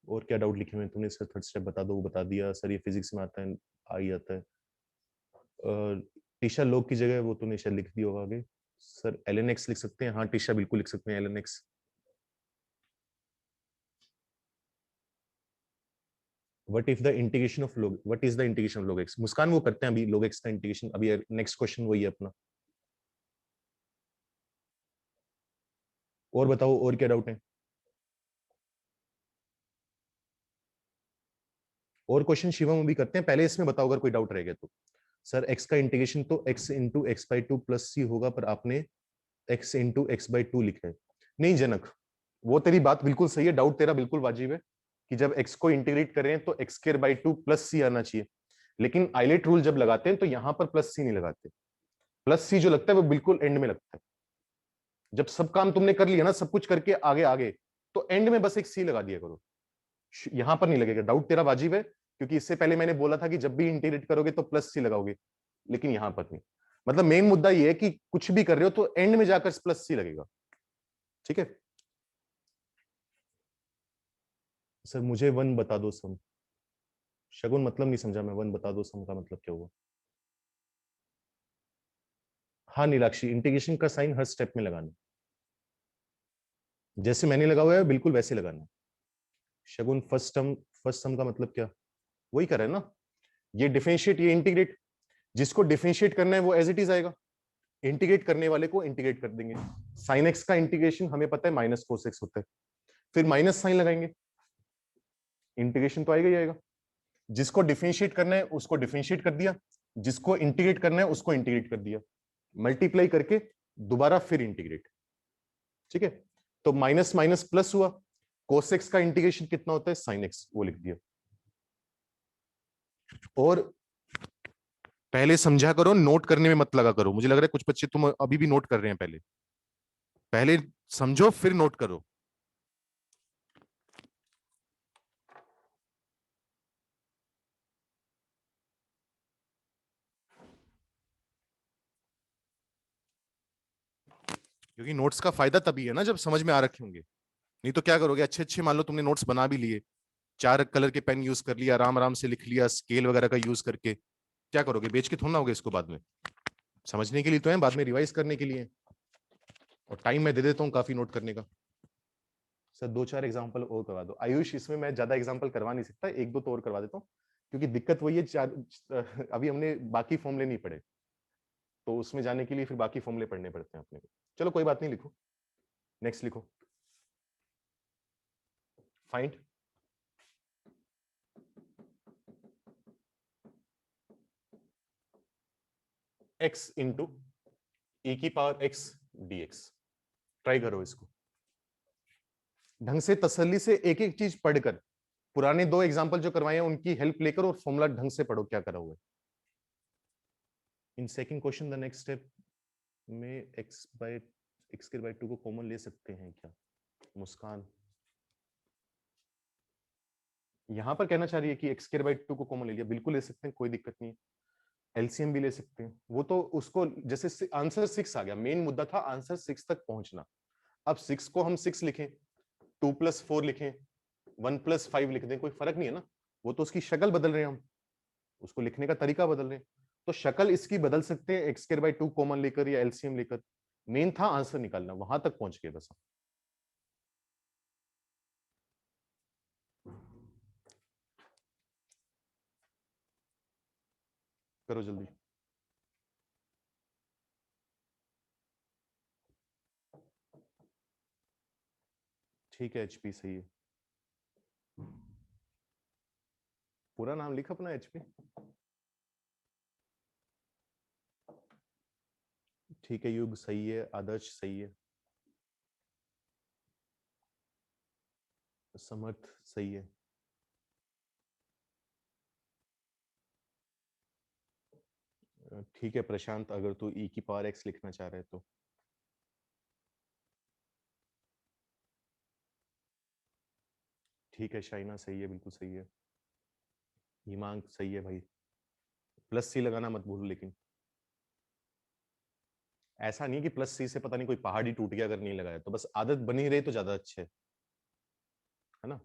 और क्या डाउट लिखे हुए हैं तुमने सर? थर्ड स्टेप बता दो। वो बता दिया सर, ये फिजिक्स में आता है, आ ही आता है। टीशा लोग की जगह वो तूने शायद लिख दिया होगा आगे। सर एल एन एक्स लिख सकते हैं? हाँ टीशा बिल्कुल लिख सकते हैं l n x. What if the integration of log, what is the integration of log x? Muskan वो करते हैं अभी log x का इंटीग्रेशन, अभी नेक्स्ट क्वेश्चन वही है अपना। और बताओ और क्या डाउट है? और क्वेश्चन शिवम भी करते हैं, पहले इसमें बताओ अगर कोई डाउट रहेगा तो। सर एक्स का इंटीग्रेशन तो x into x by 2 plus c होगा, पर आपने x इंटू एक्स बाई 2 लिखा है। नहीं जनक, वो तेरी बात बिल्कुल सही है, डाउट तेरा बिल्कुल वाजिब है कि जब x को इंटीग्रेट कर रहे हैं तो एक्स स्क्वायर बाई 2 प्लस सी आना चाहिए, लेकिन आइलेट रूल जब लगाते हैं तो यहां पर प्लस सी नहीं लगाते। प्लस सी जो लगता है वो बिल्कुल एंड में लगता है, जब सब काम तुमने कर लिया ना, सब कुछ करके आगे आगे, तो एंड में बस एक सी लगा दिया करो, यहां पर नहीं लगेगा। डाउट तेरा वाजिब है, क्योंकि इससे पहले मैंने बोला था कि जब भी इंटीग्रेट करोगे तो प्लस सी लगाओगे, लेकिन यहां पर नहीं। मतलब मेन मुद्दा ये है कि कुछ भी कर रहे हो तो एंड में जाकर प्लस सी लगेगा। ठीक है सर, मुझे वन बता दो सम। शगुन मतलब नहीं समझा मैं, वन बता दो सम का मतलब क्या हुआ? हाँ नीलाक्षी, इंटीग्रेशन का साइन हर स्टेप में लगाना। जैसे मैंने लगा हुआ है बिल्कुल वैसे लगाना है। शगुन फर्स्ट टर्म का मतलब क्या, वही कर रहा है ना, ये डिफरेंशिएट ये इंटीग्रेट, जिसको डिफरेंशिएट करना है वो एज इट इज आएगा, इंटीग्रेट करने वाले को इंटीग्रेट कर देंगे। साइन एक्स का इंटीग्रेशन हमें पता है माइनस कोस एक्स होता है, फिर माइनस साइन लगाएंगे, इंटीग्रेशन तो आएगा ही आएगा। जिसको डिफरेंशिएट करना है उसको डिफरेंशिएट कर दिया, जिसको इंटीग्रेट करना है उसको इंटीग्रेट कर दिया, मल्टीप्लाई करके दोबारा फिर इंटीग्रेट। ठीक है, तो माइनस माइनस प्लस हुआ, कोस एक्स का इंटीग्रेशन कितना होता है साइन एक्स, वो लिख दिया। और पहले समझा करो, नोट करने में मत लगा करो, मुझे लग रहा है कुछ बच्चे तुम अभी भी नोट कर रहे हैं, पहले पहले समझो फिर नोट करो। क्योंकि नोट्स का फायदा तभी है ना जब समझ में आ रखे होंगे, नहीं तो क्या करोगे, अच्छे अच्छे मान लो तुमने नोट्स बना भी लिए, 4 कलर के पेन यूज कर लिया, आराम आराम से लिख लिया स्केल वगैरह का यूज करके, क्या करोगे, बेच के थोड़ा ना होगे इसको बाद में, समझने के लिए तो है, बाद में रिवाइज करने के लिए। और टाइम मैं दे देता हूँ काफी नोट करने का। सर 2-4 एग्जांपल और करवा दो आयुष, इसमें मैं ज्यादा एग्जांपल करवा नहीं सकता, एक दो तो और करवा देता हूँ, क्योंकि दिक्कत वही है, अभी हमने बाकी फॉर्मूले नहीं पढ़े, तो उसमें जाने के लिए फिर बाकी फॉर्मूले पढ़ने पड़ते हैं अपने को। चलो कोई बात नहीं, लिखो नेक्स्ट, लिखो फाइंड x इंटू e की पावर x dx। ट्राई करो इसको ढंग से, तसल्ली से, एक एक चीज पढ़कर, पुराने 2 एग्जांपल जो करवाए हैं उनकी हेल्प लेकर, और फॉर्मूला ढंग से पढ़ो क्या करा हुआ है। In second question the next step में x/2 को कॉमन ले सकते हैं क्या, मुस्कान यहां पर कहना चाह रही है कि x/2 को कॉमन ले लिया, बिल्कुल ले सकते हैं, कोई दिक्कत नहीं है, एलसीएम भी ले सकते हैं, वो तो उसको जैसे आंसर 6 आ गया, मेन मुद्दा था आंसर 6 तक पहुंचना। अब 6 को हम 6 लिखें, 2+4 लिखें, 1+5 लिख दें, कोई फर्क नहीं है ना, वो तो उसकी शक्ल बदल रहे हैं हम, उसको लिखने का तरीका बदल रहे हैं, तो शक्ल इसकी बदल सकते हैं x/2 कॉमन लेकर या एलसीएम लेकर, मेन था आंसर निकालना, वहां तक पहुंच गए बस। करो जल्दी। ठीक है, एचपी सही है, पूरा नाम लिखा अपना एचपी। ठीक है, युग सही है, आदर्श सही है, समर्थ सही है, ठीक है प्रशांत, अगर तू ई की पावर एक्स लिखना चाह रहे तो। ठीक है, शाइना सही है, बिल्कुल सही है, हिमांक सही है भाई, प्लस सी लगाना मत भूलो, लेकिन ऐसा नहीं कि प्लस सी से पता नहीं कोई पहाड़ी टूट गया अगर नहीं लगाया, तो बस आदत बनी रहे तो ज्यादा अच्छे है ना।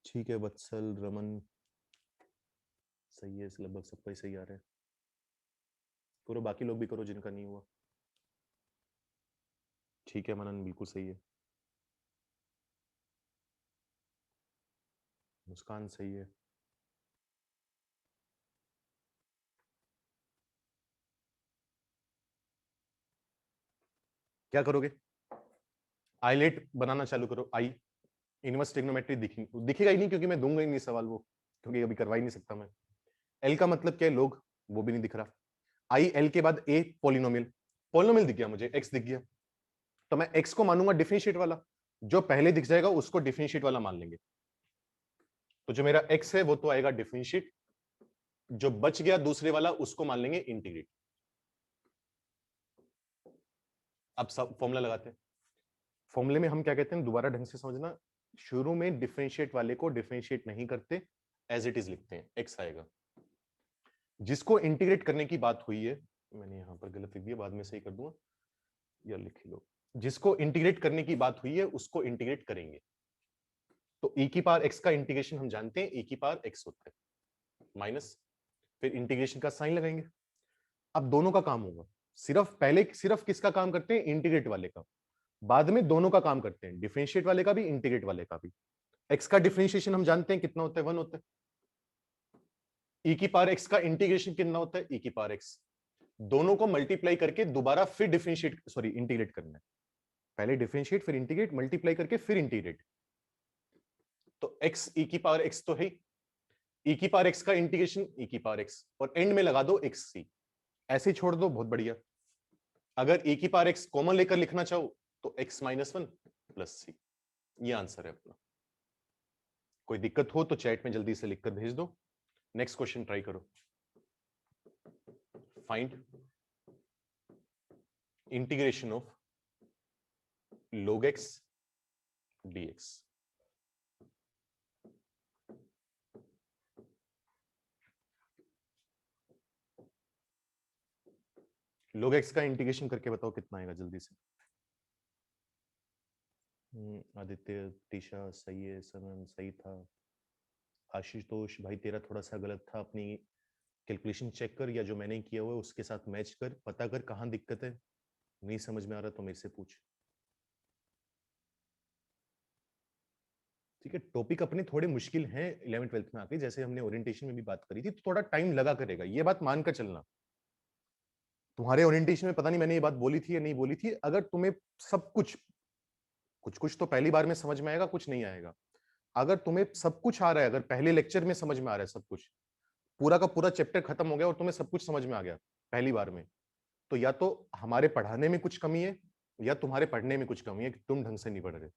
ठीक है, वत्सल रमन सही है, लगभग सबका ही सही आ रहा है, करो बाकी लोग भी करो जिनका नहीं हुआ। ठीक है, मनन बिल्कुल सही है, मुस्कान सही है, क्या करोगे, आईलेट बनाना चालू करो, आई इनवर्स ट्रिग्नोमेट्री दिखेगा ही नहीं, क्योंकि मैं दूंगा ही नहीं सवाल वो, क्योंकि अभी करवा ही नहीं सकता मैं। एल का मतलब क्या है, लोग, वो भी नहीं दिख रहा। आई एल के बाद ए पोलिनोमियल, पोलिनोमियल दिख गया मुझे, एक्स दिख गया, तो मैं एक्स को मानूंगा डिफरेंशिएट वाला, जो पहले दिख जाएगा उसको डिफरेंशिएट वाला मान लेंगे, तो जो मेरा एक्स है वो तो आएगा डिफरेंशिएट, जो बच गया दूसरे वाला उसको मान लेंगे इंटीग्रेट। अब सब फॉर्मूला लगाते हैं, फॉर्मूले में हम क्या कहते हैं, दोबारा ढंग से समझना, शुरू में डिफरेंशिएट वाले को डिफरेंशिएट नहीं करते, एज इट इज लिखते हैं, एक्स आएगा, जिसको इंटीग्रेट करने की बात हुई है, मैंने यहां पर गलत लिख दिया, बाद में सही कर दूंगा, या लिख लो, जिसको इंटीग्रेट करने की बात हुई है उसको इंटीग्रेट करेंगे, तो e की पावर x का इंटीग्रेशन हम जानते हैं e की पावर x होता है, माइनस, फिर इंटीग्रेशन का साइन लगाएंगे। अब दोनों का काम होगा, सिर्फ पहले सिर्फ किसका काम करते हैं, इंटीग्रेट वाले का, बाद में दोनों का काम करते हैं, डिफरेंशिएट वाले का भी, इंटीग्रेट वाले का भी। एक्स का डिफरेंशिएशन हम जानते हैं कितना होता है, 1 होता है। e की पावर x का इंटीग्रेशन कितना होता है, e की पावर x। दोनों को मल्टीप्लाई करके दोबारा फिर डिफरेंशिएट, सॉरी इंटीग्रेट करना है। पहले डिफरेंशिएट, फिर इंटीग्रेट, मल्टीप्लाई करके फिर इंटीग्रेट। तो x e की पावर x तो है, e की पावर x का इंटीग्रेशन e की पावर x, और एंड में लगा दो xc। ऐसे छोड़ दो, बहुत बढ़िया। अगर e की पावर x कॉमन लेकर लिखना चाहो तो x माइनस 1 प्लस c। ये आंसर है अपना। कोई दिक्कत हो तो चैट में जल्दी से लिखकर भेज दो। नेक्स्ट क्वेश्चन ट्राई करो। Find integration of log x dx। log x का इंटीग्रेशन करके बताओ कितना आएगा जल्दी से। आदित्य, टीशा सही है, समन सही था। आशुतोष भाई तेरा थोड़ा सा गलत था, अपनी कैलकुलेशन चेक कर, या जो मैंने किया हुआ है उसके साथ मैच कर, पता कर कहाँ दिक्कत है। नहीं समझ में आ रहा तो मेरे से पूछ। ठीक है, टॉपिक अपने थोड़े मुश्किल हैं 11th 12th में आके, जैसे हमने ओरिएंटेशन में भी बात करी थी, तो थोड़ा टाइम लगा करेगा, ये बात मानकर चलना। तुम्हारे ओरिएंटेशन में पता नहीं मैंने ये बात बोली थी या नहीं बोली थी, अगर तुम्हें सब कुछ कुछ कुछ तो पहली बार में समझ में आएगा, कुछ नहीं आएगा। अगर तुम्हें सब कुछ आ रहा है, अगर पहले लेक्चर में समझ में आ रहा है सब कुछ, पूरा का पूरा चैप्टर खत्म हो गया और तुम्हें सब कुछ समझ में आ गया पहली बार में, तो या तो हमारे पढ़ाने में कुछ कमी है, या तुम्हारे पढ़ने में कुछ कमी है कि तुम ढंग से नहीं पढ़ रहे।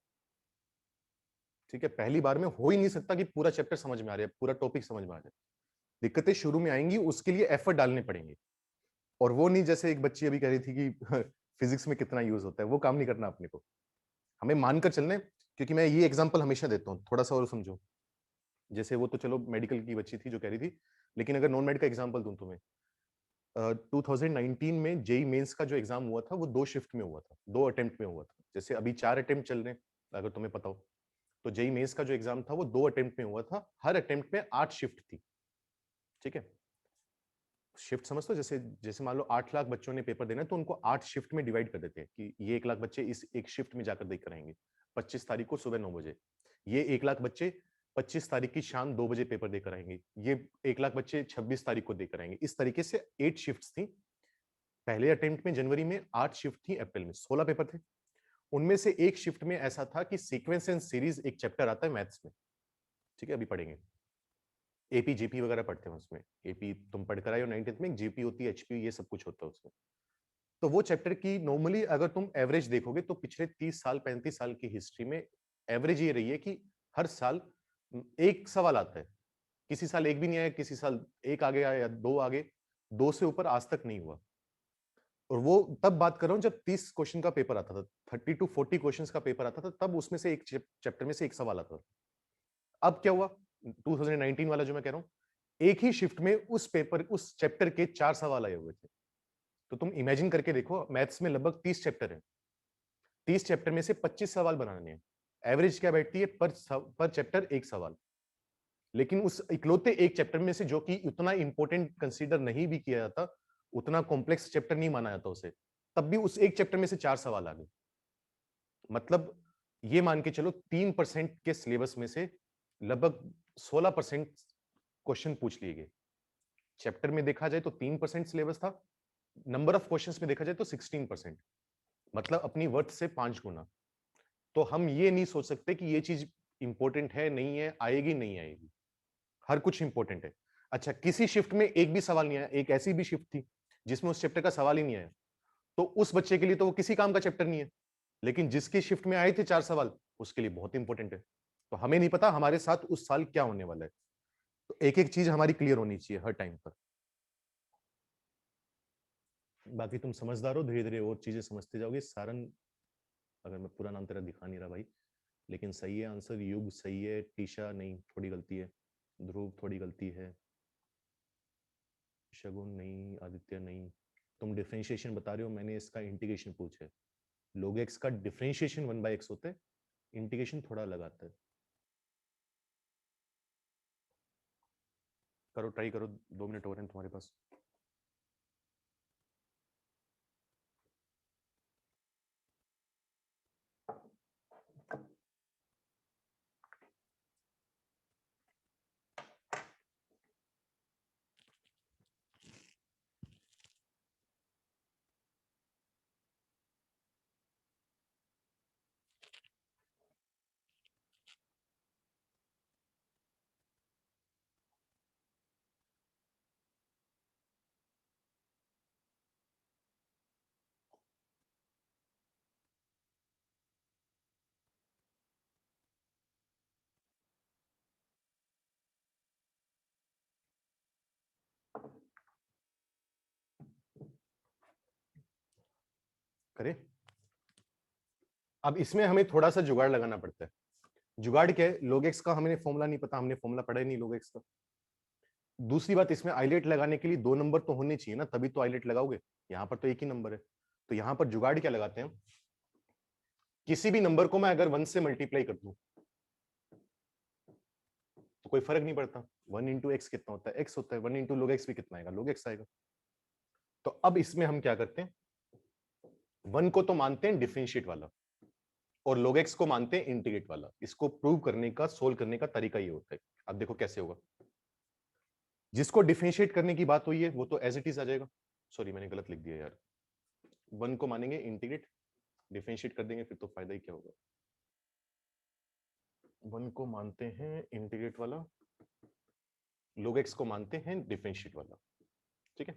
ठीक है, पहली बार में हो ही नहीं सकता कि पूरा चैप्टर समझ में आ रहा है, पूरा टॉपिक समझ में आ जाए। दिक्कतें शुरू में आएंगी, उसके लिए एफर्ट डालने पड़ेंगे। और वो नहीं जैसे एक बच्ची अभी कह रही थी कि फिजिक्स में कितना यूज होता है, वो काम नहीं करना अपने को। हमें मानकर चलने, क्योंकि मैं ये एग्जांपल हमेशा देता हूँ, थोड़ा सा और समझो। जैसे वो तो चलो मेडिकल की बच्ची थी जो कह रही थी, लेकिन अगर नॉन मेड का एग्जांपल दूं तुम्हें, 2019 में जेई मेंस का जो एग्जाम हुआ था वो 2 शिफ्ट में हुआ था, 2 अटेम्प्ट में हुआ था। जैसे अभी 4 अटेम्प्ट चल रहे हैं, अगर तुम्हें पता हो, तो जेई मेंस का जो एग्जाम था वो 2 अटेम्प्ट में हुआ था, हर अटेम्प्ट में 8 शिफ्ट थी। ठीक है, शिफ्ट समझ, तो जैसे जैसे मान लो 8 लाख बच्चों ने पेपर देना है, तो उनको 8 शिफ्ट में डिवाइड कर देते हैं कि ये 1 लाख बच्चे इस एक शिफ्ट में जाकर देकर आएंगे 25 तारीख को सुबह 9 बजे। ये 1 लाख बच्चे 25 तारीख की शाम 2 बजे पेपर देकर आएंगे। ये 1 लाख बच्चे 26 तारीख को देकर आएंगे। इस तरीके से 8 शिफ्ट्स थी। पहले अटेम्प्ट में जनवरी में 8 शिफ्ट थी, अप्रैल में 16 पेपर थे। उनमें से एक शिफ्ट में ऐसा था कि सीक्वेंस एंड सीरीज एक चैप्टर आता है मैथ्स में। ठीक है, अभी पढ़ेंगे। एपी जीपी वगैरह पढ़ते हैं उसमें। एपी तुम पढ़कर आए हो 9th में, जीपी होती है, एचपी, ये सब कुछ होता है उसमें। तो वो चैप्टर की नॉर्मली अगर तुम एवरेज देखोगे तो पिछले 30 साल 35 साल की हिस्ट्री में एवरेज ये रही है कि हर साल एक सवाल आता है। किसी साल एक भी नहीं आया, किसी साल एक आ गया या दो आ गए, दो से ऊपर आज तक नहीं हुआ। और वो तब बात कर रहा हूं जब 30 क्वेश्चन का पेपर आता था, 30 टू 40 क्वेश्चन का पेपर आता था, तब उसमें से एक चैप्टर में से एक सवाल आता था। अब क्या हुआ, 2019 वाला जो मैं कह रहा हूं, एक ही शिफ्ट में उस पेपर, उस चैप्टर के 4 सवाल आए हुए थे। तो तुम इमेजिन करके देखो, मैथ्स में लगभग 30 चैप्टर है, 30 चैप्टर में से 25 सवाल बनाने हैं। एवरेज क्या बैठती है पर चैप्टर एक सवाल। लेकिन उस इकलौते एक चैप्टर में से, जो कि उतना इंपॉर्टेंट कंसीडर नहीं भी किया जाता, उतना कॉम्प्लेक्स चैप्टर नहीं माना जाता उसे, तब भी उस एक चैप्टर में से 4 सवाल आ गए। मतलब ये मान के चलो 3% के सिलेबस में से लगभग 16% क्वेश्चन पूछ लिए गए। चैप्टर में देखा जाए तो 3% सिलेबस था, नंबर ऑफ क्वेश्चंस में देखा जाए तो 16%, मतलब अपनी वर्थ से 5 गुना। तो हम ये नहीं सोच सकते कि ये चीज इंपॉर्टेंट है, नहीं है, आएगी नहीं आएगी। हर कुछ इंपॉर्टेंट है। अच्छा, किसी शिफ्ट में एक भी सवाल नहीं आया, एक ऐसी भी शिफ्ट थी जिसमें उस चैप्टर का सवाल ही नहीं आया, तो उस बच्चे के लिए तो वो किसी काम का चैप्टर नहीं है। लेकिन जिसकी शिफ्ट में आए थे 4 सवाल, उसके लिए बहुत इंपॉर्टेंट है। तो हमें नहीं पता हमारे साथ उस साल क्या होने वाला है, तो एक एक चीज हमारी क्लियर होनी चाहिए हर टाइम पर। बाकी तुम समझदार हो, धीरे धीरे और चीजें समझते जाओगे। सारन, अगर मैं पूरा नाम तेरा दिखा नहीं रहा भाई, लेकिन सही है आंसर। युग सही है, टीशा नहीं, थोड़ी गलती है, ध्रुव थोड़ी गलती है, शगुन नहीं, आदित्य नहीं। तुम डिफरेंशिएशन बता रहे हो, मैंने इसका इंटीग्रेशन पूछा है। log x का डिफरेंशिएशन 1/x होता है, इंटीग्रेशन थोड़ा लगाता है। करो, ट्राई करो, 2 मिनट और हैं तुम्हारे पास। करें। अब इसमें हमें थोड़ा सा जुगाड़ लगाना पड़ता है। जुगाड़ क्या है? log x का हमें फॉर्मूला नहीं पता, हमने फॉर्मूला पढ़ा ही नहीं log x का। दूसरी बात, इसमें आइलेट लगाने के लिए 2 नंबर तो होने चाहिए ना, तभी तो आइलेट लगाओगे। यहां पर तो एक ही नंबर है, तो यहां पर जुगाड़ क्या लगाते हैं? किसी भी नंबर को मैं अगर 1 से मल्टीप्लाई कर दूं तो कोई फर्क नहीं पड़ता। 1 इंटू एक्स कितना होता है? x होता है। 1 इंटू log x भी कितना आएगा? log x आएगा। तो अब इसमें हम क्या करते हैं, 1 को तो मानते हैं डिफरेंशिएट वाला और log x को मानते हैं इंटीग्रेट वाला। इसको प्रूव करने का, सोल्व करने का तरीका ये होता है। अब देखो कैसे होगा। जिसको डिफरेंशिएट करने की बात हुई है वो तो एज इट इज आ जाएगा। सॉरी, मैंने गलत लिख दिया यार। 1 को मानेंगे इंटीग्रेट, डिफरेंशिएट कर देंगे, फिर तो फायदा ही क्या होगा। 1 को मानते हैं इंटीग्रेट वाला, log x को मानते हैं डिफरेंशिएट वाला। ठीक है,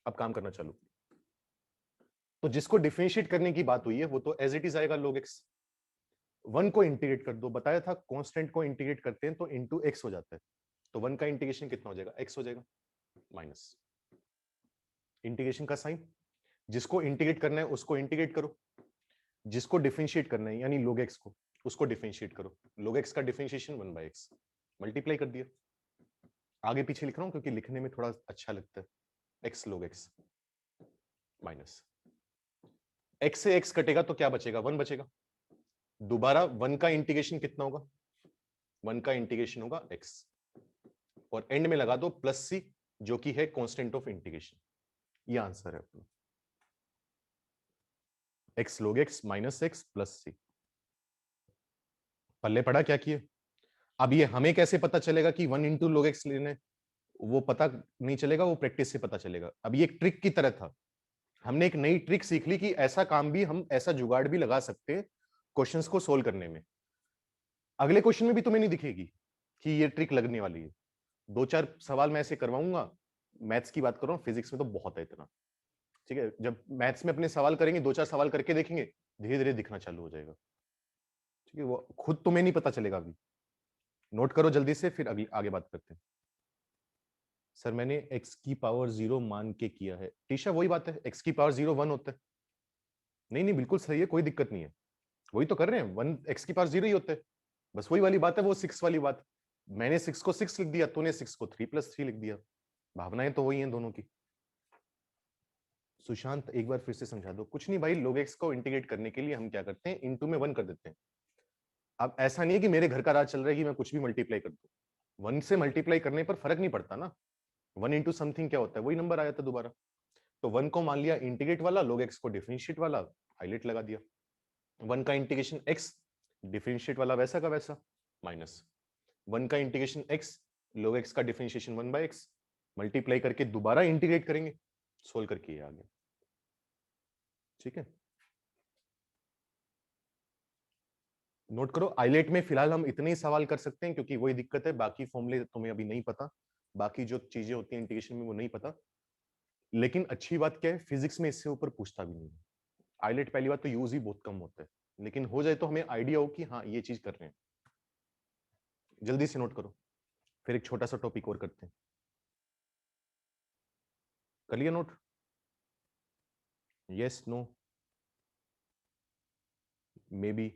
अब काम करना चालू। तो जिसको डिफरेंशिएट करने की बात हुई है वो तो एज इट इज आएगा log x। 1 को इंटीग्रेट कर दो, बताया था कांस्टेंट को इंटीग्रेट करते हैं तो इंटू एक्स हो जाता है। तो 1 का इंटीग्रेशन कितना हो जाएगा? x हो जाएगा माइनस इंटीग्रेशन का साइन। जिसको इंटीग्रेट करना है उसको इंटीग्रेट करो, जिसको डिफरेंशिएट करना है यानी log x को, उसको डिफरेंशिएट करो। log x का डिफरेंशिएशन 1/x, मल्टीप्लाई कर दिया। आगे पीछे लिख रहा हूं क्योंकि लिखने में थोड़ा अच्छा लगता है। x log x minus x से x कटेगा तो क्या बचेगा? 1 बचेगा। दोबारा 1 का इंटीग्रेशन कितना होगा? 1 का इंटीग्रेशन होगा x और एंड में लगा दो प्लस c जो कि है कांस्टेंट ऑफ इंटीग्रेशन। ये आंसर है अपना, x log x minus x plus c। पल्ले पड़ा क्या किए? अब ये हमें कैसे पता चलेगा कि 1 इंटू log x लेने? वो पता नहीं चलेगा, वो प्रैक्टिस से पता चलेगा। अब ये एक ट्रिक की तरह था, हमने एक नई ट्रिक सीख ली कि ऐसा काम भी हम, ऐसा जुगाड़ भी लगा सकते हैं क्वेश्चंस को सोल्व करने में। अगले क्वेश्चन में भी तुम्हें नहीं दिखेगी कि ये ट्रिक लगने वाली है। 2-4 सवाल मैं ऐसे करवाऊंगा। मैथ्स की बात कर रहा हूँ, फिजिक्स में तो बहुत है इतना। ठीक है, जब मैथ्स में अपने सवाल करेंगे, 2-4 सवाल करके देखेंगे, धीरे धीरे दिखना चालू हो जाएगा। ठीक है, वो खुद तुम्हें नहीं पता चलेगा अभी। नोट करो जल्दी से, फिर अगली आगे बात करते हैं। सर मैंने x की पावर 0 मान के किया है। टीशा वही बात है, x की पावर 0 1 होता है। नहीं नहीं, बिल्कुल सही है, कोई दिक्कत नहीं है। वही तो कर रहे हैं, 1 x की पावर 0 ही होता है। बस वही वाली बात है, वो 6 वाली बात। मैंने 6 को 6 लिख दिया, तूने 6 को 3+3 लिख दिया। भावनाएं तो वही हैं दोनों की। सुशांत एक बार फिर से समझा दो। कुछ नहीं भाई, log x को इंटीग्रेट करने के लिए हम क्या करते हैं, इनटू में 1 कर देते हैं। अब ऐसा नहीं है कि मेरे घर का राज चल रहा है कि मैं कुछ भी मल्टीप्लाई कर दूं। 1 से मल्टीप्लाई करने पर फर्क नहीं पड़ता ना। 1 इंटू समथिंग क्या होता है, वही नंबर आ जाता है दोबारा। तो 1 को मान लिया इंटीग्रेट वाला, log x को डिफरेंशिएट वाला, हाईलाइट लगा दिया। 1 का इंटीग्रेशन x, डिफरेंशिएट वाला वैसा का वैसा, माइनस 1 का इंटीग्रेशन x, log x का डिफरेंशिएशन 1/x, मल्टीप्लाई करके दोबारा इंटीग्रेट करेंगे, सोल्व करके ये आ गया। ठीक है, नोट करो। आइलेट में फिलहाल हम इतने ही सवाल कर सकते हैं क्योंकि वही दिक्कत है, बाकी फॉर्मूले तुम्हें अभी नहीं पता, बाकी जो चीजें होती हैं इंटीग्रेशन में वो नहीं पता। लेकिन अच्छी बात क्या है, फिजिक्स में इससे ऊपर पूछता भी नहीं है। आइलेट पहली बात तो यूज ही बहुत कम होता है, लेकिन हो जाए तो हमें आइडिया हो कि हाँ ये चीज कर रहे हैं। जल्दी से नोट करो, फिर एक छोटा सा टॉपिक और करते हैं। कर लिया note? Yes, no, maybe?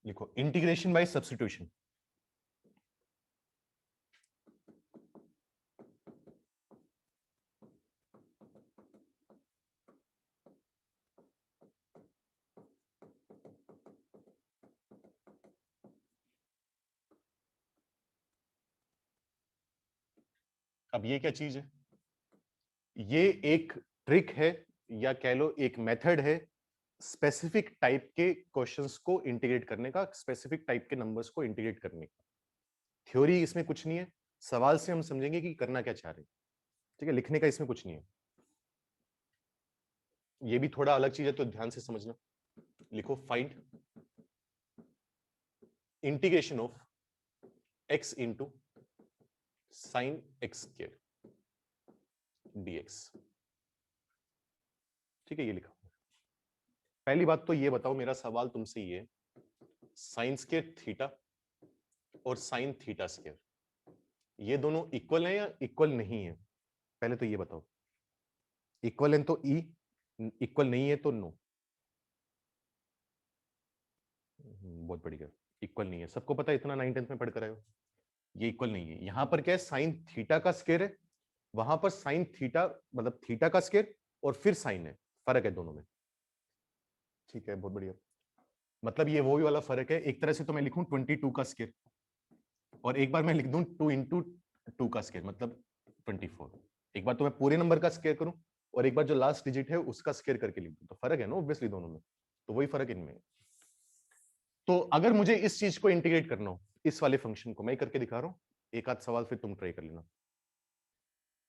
लिखो इंटीग्रेशन बाय सब्स्टिट्यूशन। अब ये क्या चीज है? ये एक ट्रिक है या कह लो एक मेथड है स्पेसिफिक टाइप के क्वेश्चंस को इंटीग्रेट करने का, स्पेसिफिक टाइप के नंबर्स को इंटीग्रेट करने का। थ्योरी इसमें कुछ नहीं है, सवाल से हम समझेंगे कि करना क्या चाह रहे हैं। ठीक है, लिखने का इसमें कुछ नहीं है। ये भी थोड़ा अलग चीज है तो ध्यान से समझना। लिखो find integration of x into sine x square dx। ठीक है, ये लिखा। पहली बात तो ये बताओ, मेरा सवाल तुमसे ये, साइन स्क्वायर थीटा और साइन थीटा स्क्वायर, ये दोनों इक्वल है या इक्वल नहीं है? पहले तो ये बताओ। इक्वल है तो ई, इक्वल नहीं है तो नो। बहुत बढ़िया। इक्वल नहीं है, सबको पता है, इतना 9th-10th में पढ़कर आए हो। ये इक्वल नहीं है। यहां पर क्या है, साइन थीटा का स्क्वायर है, वहां पर साइन थीटा मतलब थीटा का स्क्वायर और फिर साइन है, फर्क है दोनों में। ठीक है, बहुत बढ़िया। मतलब ये वही वाला फर्क है। एक तरह से तो मैं लिखूं 22 का स्क्वायर, और एक बार मैं लिख दूं 2 इंटू 2 का स्क्वायर मतलब 24। एक बार तो मैं पूरे नंबर का स्क्वायर करूं, और एक बार जो लास्ट डिजिट है उसका स्क्वायर करके लिख दूं, तो फर्क है ना ऑब्वियसली दोनों में। तो वही फर्क इनमें है। तो अगर मुझे इस चीज को इंटीग्रेट करना हो, इस वाले फंक्शन को मैं करके दिखा रहा हूं, एक आध सवाल फिर तुम ट्राई कर लेना।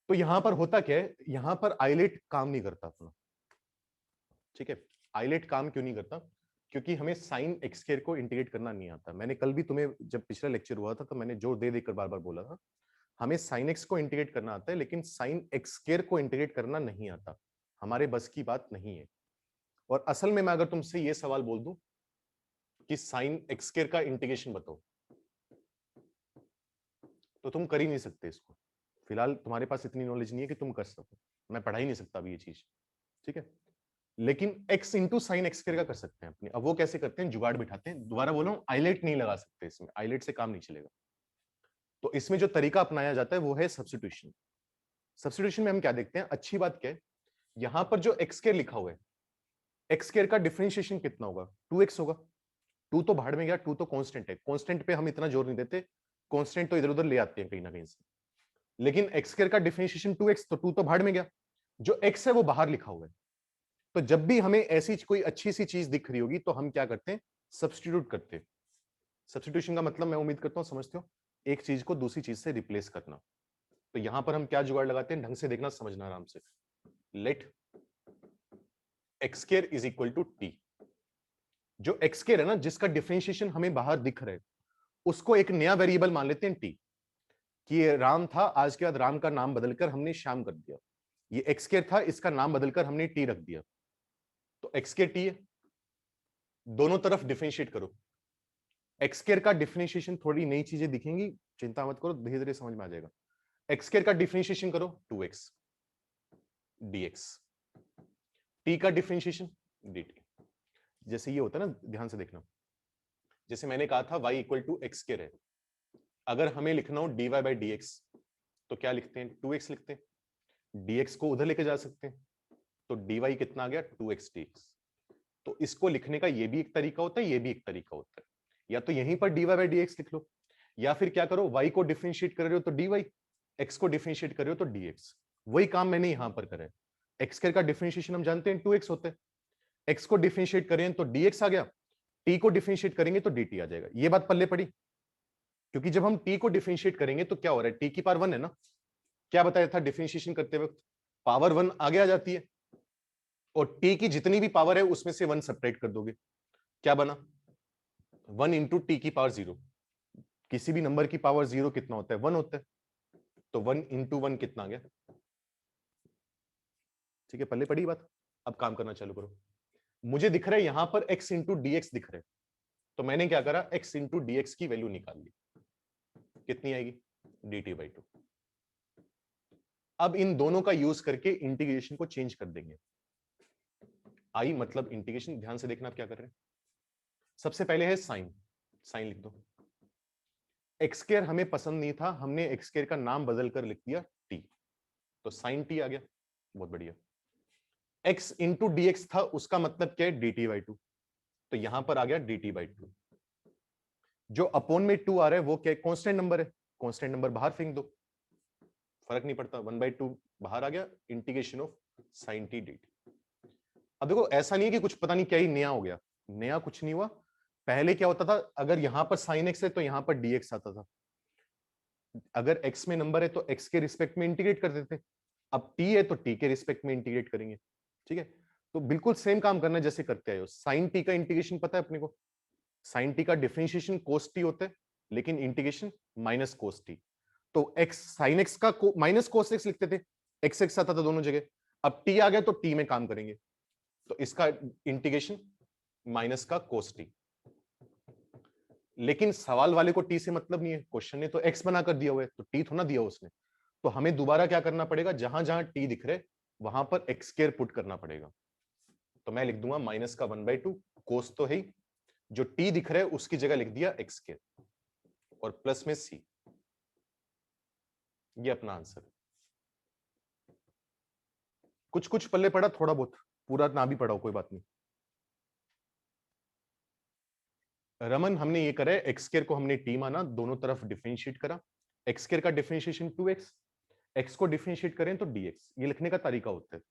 तो यहां पर होता क्या है, यहां पर आइलेट काम नहीं करता अपना। ठीक है, आइलेट काम क्यों नहीं करता? क्योंकि हमें साइन एक्स स्क्वायर को इंटीग्रेट करना नहीं आता। मैंने कल भी तुम्हें जब पिछला लेक्चर हुआ था तो मैंने जोर दे देकर बार बार बोला था, हमें साइन एक्स को इंटीग्रेट करना आता है, लेकिन साइन एक्स स्क्वायर को इंटीग्रेट करना नहीं आता। हमारे बस की बात नहीं है। और असल में मैं अगर तुमसे ये सवाल बोल दूं कि साइन एक्स स्क्वायर का इंटीग्रेशन बताओ, तो तुम कर ही नहीं सकते इसको। फिलहाल तुम्हारे पास इतनी नॉलेज नहीं है कि तुम कर सको, मैं पढ़ा ही नहीं सकता अभी ये चीज। ठीक है, लेकिन x into sine x square का कर सकते हैं अपने। अब वो कैसे करते हैं, जुगाड़ बिठाते हैं। दोबारा बोल रहा हूं, आइलेट नहीं लगा सकते इसमें, आइलेट से काम नहीं चलेगा। तो इसमें जो तरीका अपनाया जाता है वो है सब्स्टिट्यूशन। सब्स्टिट्यूशन में हम क्या देखते हैं, अच्छी बात क्या है, यहां पर जो एक्स स्क्वायर लिखा हुआ है, एक्स स्क्वायर का डिफरेंशिएशन कितना होगा, 2x होगा। 2 तो भाड़ में गया, 2 तो कांस्टेंट है, कांस्टेंट पे हम इतना जोर नहीं देते, कांस्टेंट तो इधर उधर ले आते हैं कहीं ना कहीं से। लेकिन एक्स स्क्वायर का डिफरेंशिएशन 2x, तो 2 तो भाड़ में गया, जो x है वो बाहर लिखा हुआ है। तो जब भी हमें ऐसी कोई अच्छी सी चीज दिख रही होगी तो हम क्या करते हैं, सब्स्टिट्यूट करते हैं। सब्स्टिट्यूशन का मतलब मैं उम्मीद करता हूं समझते हो, एक चीज को दूसरी चीज से रिप्लेस करना। तो यहां पर हम क्या जुगाड़ लगाते हैं, ढंग से देखना, समझना आराम से। Let x square is equal to t. जो एक्स स्क्वायर है ना, जिसका डिफरेंशिएशन हमें बाहर दिख रहा है, उसको एक नया वेरिएबल मान लेते हैं टी। कि ये राम था, आज के बाद राम का नाम बदलकर हमने श्याम कर दिया। ये एक्स स्क्वायर था, इसका नाम बदलकर हमने टी रख दिया। तो एक्स स्क्वायर टी है, दोनों तरफ डिफरेंशिएट करो। एक्स स्क्वायर का डिफरेंशिएशन, थोड़ी नई चीजें दिखेंगी, चिंता मत करो, धीरे धीरे समझ में आ जाएगा। एक्स स्क्वायर का डिफरेंशिएशन करो 2x dx, टी का डिफरेंशिएशन dt। जैसे ये होता है ना, ध्यान से देखना, जैसे मैंने कहा था y equal to x square है, अगर हमें लिखना हो dy बाई dx, तो क्या लिखते हैं, 2x लिखते हैं। dx को उधर लेके जा सकते हैं, तो dy कितना आ गया, 2x dx। तो इसको लिखने का ये भी एक तरीका होता है, ये भी एक तरीका होता है। या तो यहीं पर dy बाई dx लिख लो, या फिर क्या करो, y को डिफरेंशिएट कर रहे हो तो dy, x को डिफरेंशिएट कर रहे हो तो dx। वही काम मैंने यहां पर करा है। एक्स स्क्वायर का डिफरेंशिएशन हम जानते हैं 2x होता है, x को डिफरेंशिएट करें तो dx आ गया, t को डिफरेंशिएट करेंगे तो dt आ जाएगा। ये बात पल्ले पड़ी, क्योंकि जब हम t को डिफरेंशिएट करेंगे तो क्या हो रहा है, t की पावर 1 है ना। क्या बताया था डिफरेंशिएशन करते वक्त, पावर 1 आगे आ जाती है, और t की जितनी भी पावर है उसमें से 1 सब्ट्रैक्ट कर दोगे, क्या बना, 1 इंटू टी की पावर 0। किसी भी नंबर की पावर 0 कितना होता है, 1 होता है। तो 1 इंटू 1 कितना आ गया। ठीक है, पल्ले पड़ी बात। अब काम करना चालू करो। मुझे दिख रहा है यहां पर x इंटू dx दिख रहा है, तो मैंने क्या करा, x इंटू dx की वैल्यू निकाल ली, कितनी आएगी, dt बाई 2। अब इन दोनों का यूज करके इंटीग्रेशन को चेंज कर देंगे। आई मतलब इंटीग्रेशन, ध्यान से देखना आप क्या कर रहे हैं। सबसे पहले है साइन, साइन लिख दो। एक्स स्क्वायर हमें पसंद नहीं था, हमने एक्स स्क्वायर का नाम बदल कर लिख दिया टी, तो साइन टी आ गया, बहुत बढ़िया। x इंटू डी था, उसका मतलब क्या है, dt बाई 2, तो यहां पर आ गया dt बाई 2। जो अपोन में 2 आ रहा है वो क्या, कांस्टेंट नंबर है, कांस्टेंट नंबर बाहर फेंक दो, फर्क नहीं पड़ता, 1/2 बाहर आ गया, integration of sine T dt। अब देखो, ऐसा नहीं है कि कुछ पता नहीं क्या ही नया हो गया, नया कुछ नहीं हुआ। पहले क्या होता था, अगर यहां पर साइन एक्स है तो यहां पर dx आता था। अगर x में नंबर है तो x के रिस्पेक्ट में इंटीग्रेट कर देते, अब t है तो t के रिस्पेक्ट में इंटीग्रेट करेंगे। ठीक है, तो बिल्कुल सेम काम करना है जैसे करते आए हो। साइन टी का इंटीग्रेशन पता है अपने को, साइन टी का डिफरेंशिएशन कोस टी होता है, लेकिन इंटीग्रेशन माइनस कोस टी। तो x साइन एक्स का माइनस कोस एक्स लिखते थे, एक्स एक्स आता था दोनों जगह, अब टी आ गया तो टी में काम करेंगे, तो इसका इंटीग्रेशन माइनस का कोस टी। लेकिन सवाल वाले को टी से मतलब नहीं है, क्वेश्चन ने तो एक्स बना कर दिया हुआ है, तो टी थोड़ा दिया उसने। तो हमें दोबारा क्या करना पड़ेगा, जहां जहां टी दिख रहे वहां पर एक्स स्क्वायर पुट करना पड़ेगा। तो मैं लिख दूंगा माइनस का 1/2, कोस तो है ही, जो टी दिख रहा है उसकी जगह लिख दिया एक्स स्क्वायर और प्लस में सी। ये अपना आंसर। कुछ कुछ पल्ले पड़ा, थोड़ा बहुत, पूरा ना भी पड़ा हो कोई बात नहीं। रमन हमने ये करा है, एक्स स्क्वायर को हमने टी माना, दोनों तरफ डिफरेंशिएट करा। एक्स स्क्वायर का डिफरेंशिएशन 2x, एक्स को डिफरेंशिएट करें तो dx। ये लिखने का तरीका होता है।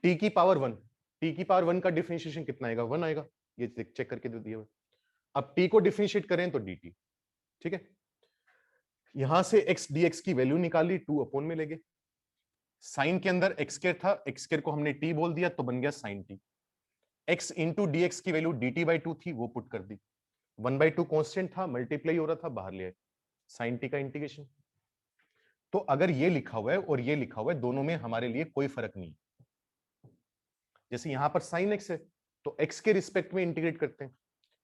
टी की पावर 1, टी की पावर 1 का डिफरेंशिएशन कितना आएगा, 1 आएगा। ये चेक करके दे दिया। अब टी को डिफरेंशिएट करें तो dt। ठीक है, यहां से x dx की वैल्यू निकाली, 2 अपॉन में लेंगे। साइन के अंदर एक्स स्क्वायर था, एक्स स्क्वायर को हमने टी बोल दिया तो बन गया sine t. X into d x की वैल्यू dt/2 थी, वो पुट कर दी। 1/2 कांस्टेंट था, मल्टीप्लाई हो रहा था, बाहर ले आए, साइन टी का इंटीग्रेशन। तो अगर ये लिखा हुआ है और ये लिखा हुआ है, दोनों में हमारे लिए कोई फर्क नहीं। जैसे यहां पर साइन एक्स है तो एक्स के रिस्पेक्ट में इंटीग्रेट करते हैं,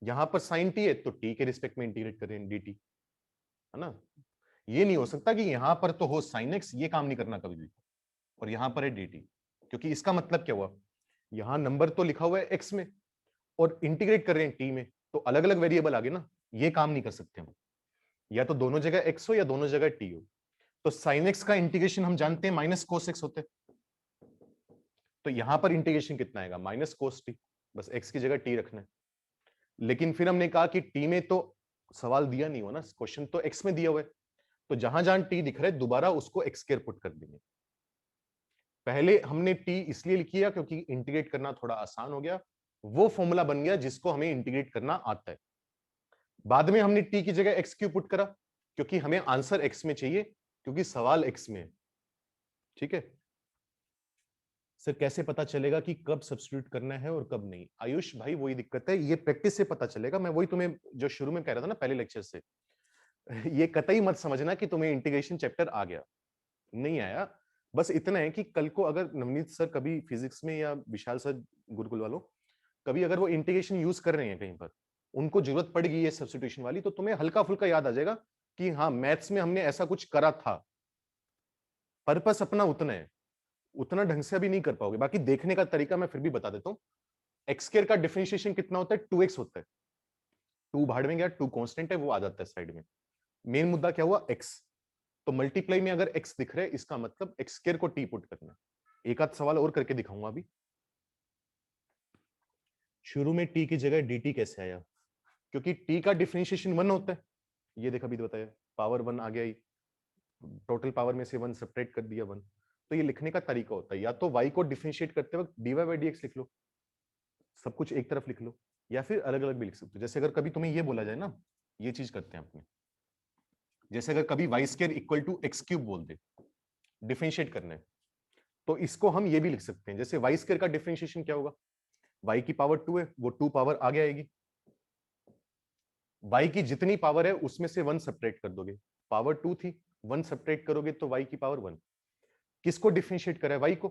यहां पर साइन टी है तो टी के रिस्पेक्ट में इंटीग्रेट करें, dt, है ना। ये नहीं हो सकता कि यहां पर तो हो साइन एक्स, ये काम नहीं करना कभी भी, और यहां पर है dt, क्योंकि इसका मतलब क्या हुआ, यहां नंबर तो लिखा हुआ है एक्स में और इंटीग्रेट कर रहे हैं टी में, तो अलग अलग वेरिएबल आ गए ना, ये काम नहीं कर सकते हम। या तो दोनों जगह एक्स हो या दोनों जगह टी हो। तो साइन एक्स का इंटीग्रेशन हम जानते हैं माइनस कोस एक्स होते, तो यहां पर इंटीग्रेशन कितना आएगा, माइनस कोस टी, बस एक्स की जगह टी रखना है। लेकिन फिर हमने कहा कि टी में तो सवाल दिया नहीं हुआ ना, क्वेश्चन तो एक्स में दिया हुआ है, तो जहां जहां टी दिख रहा है दोबारा उसको एक्स स्क्वायर पुट कर देंगे। पहले हमने टी इसलिए किया क्योंकि इंटीग्रेट करना थोड़ा आसान हो गया, वो फॉर्मूला बन गया जिसको हमें इंटीग्रेट करना आता है। बाद में हमने टी की जगह एक्स क्यूब पुट करा क्योंकि हमें आंसर एक्स में चाहिए, क्योंकि सवाल एक्स में है। ठीक है सर, कैसे पता चलेगा कि कब सब्स्टिट्यूट करना है और कब नहीं? आयुष भाई वही दिक्कत है, ये प्रैक्टिस से पता चलेगा। मैं वही तुम्हें जो शुरू में कह रहा था ना पहले लेक्चर से, ये कतई मत समझना कि तुम्हें इंटीग्रेशन चैप्टर आ गया, नहीं आया। बस इतना है कि कल को अगर नवनीत सर कभी फिजिक्स में या विशाल सर गुरुकुल वालों कभी अगर वो इंटीग्रेशन यूज कर रहे हैं कहीं पर, उनको जरूरत पड़ेगी ये सब्स्टिट्यूशन वाली, तो तुम्हें हल्का फुल्का याद आ जाएगा कि हाँ मैथ्स में हमने ऐसा कुछ करा था। पर्पस अपना उतना है, उतना ढंग से अभी नहीं कर पाओगे। बाकी देखने का तरीका मैं फिर भी बता देता हूँ। एक्स स्क्वायर का डिफरेंशिएशन कितना होता है, 2x होता है। 2 भाड़ में गया, 2 कांस्टेंट है, वो आ जाता है साइड में। मेन मुद्दा क्या हुआ, x। तो मल्टीप्लाई में अगर x दिख रहा है इसका मतलब एक्स स्क्वायर को t पुट करना। एक आध सवाल और करके दिखाऊंगा अभी। शुरू में t की जगह dt कैसे आया, क्योंकि t का डिफरेंशिएशन 1 होता है। ये देखा भी तो बताया, पावर 1 आ गया ही, टोटल पावर में से 1 सब्ट्रैक्ट कर दिया 1। तो ये लिखने का तरीका होता है, या तो y को डिफरेंशिएट करते वक्त dy/dx लिख लो, सब कुछ एक तरफ लिख लो, या फिर अलग अलग भी लिख सकते हो। जैसे अगर कभी तुम्हें ये बोला जाए ना, ये चीज करते हैं अपने, जैसे अगर कभी y square equal to x cube बोल दे, डिफरेंशिएट करना है, तो इसको हम ये भी लिख सकते हैं। जैसे वाई स्क्वायर का डिफरेंशिएशन क्या होगा, वाई की पावर 2 है, वो 2 पावर आगे आएगी, वाई की जितनी पावर है उसमें से 1 सब्ट्रैक्ट कर दोगे, पावर 2 थी, 1 सब्ट्रैक्ट करोगे तो वाई की पावर 1। किसको डिफरेंशिएट करा है, वाई को,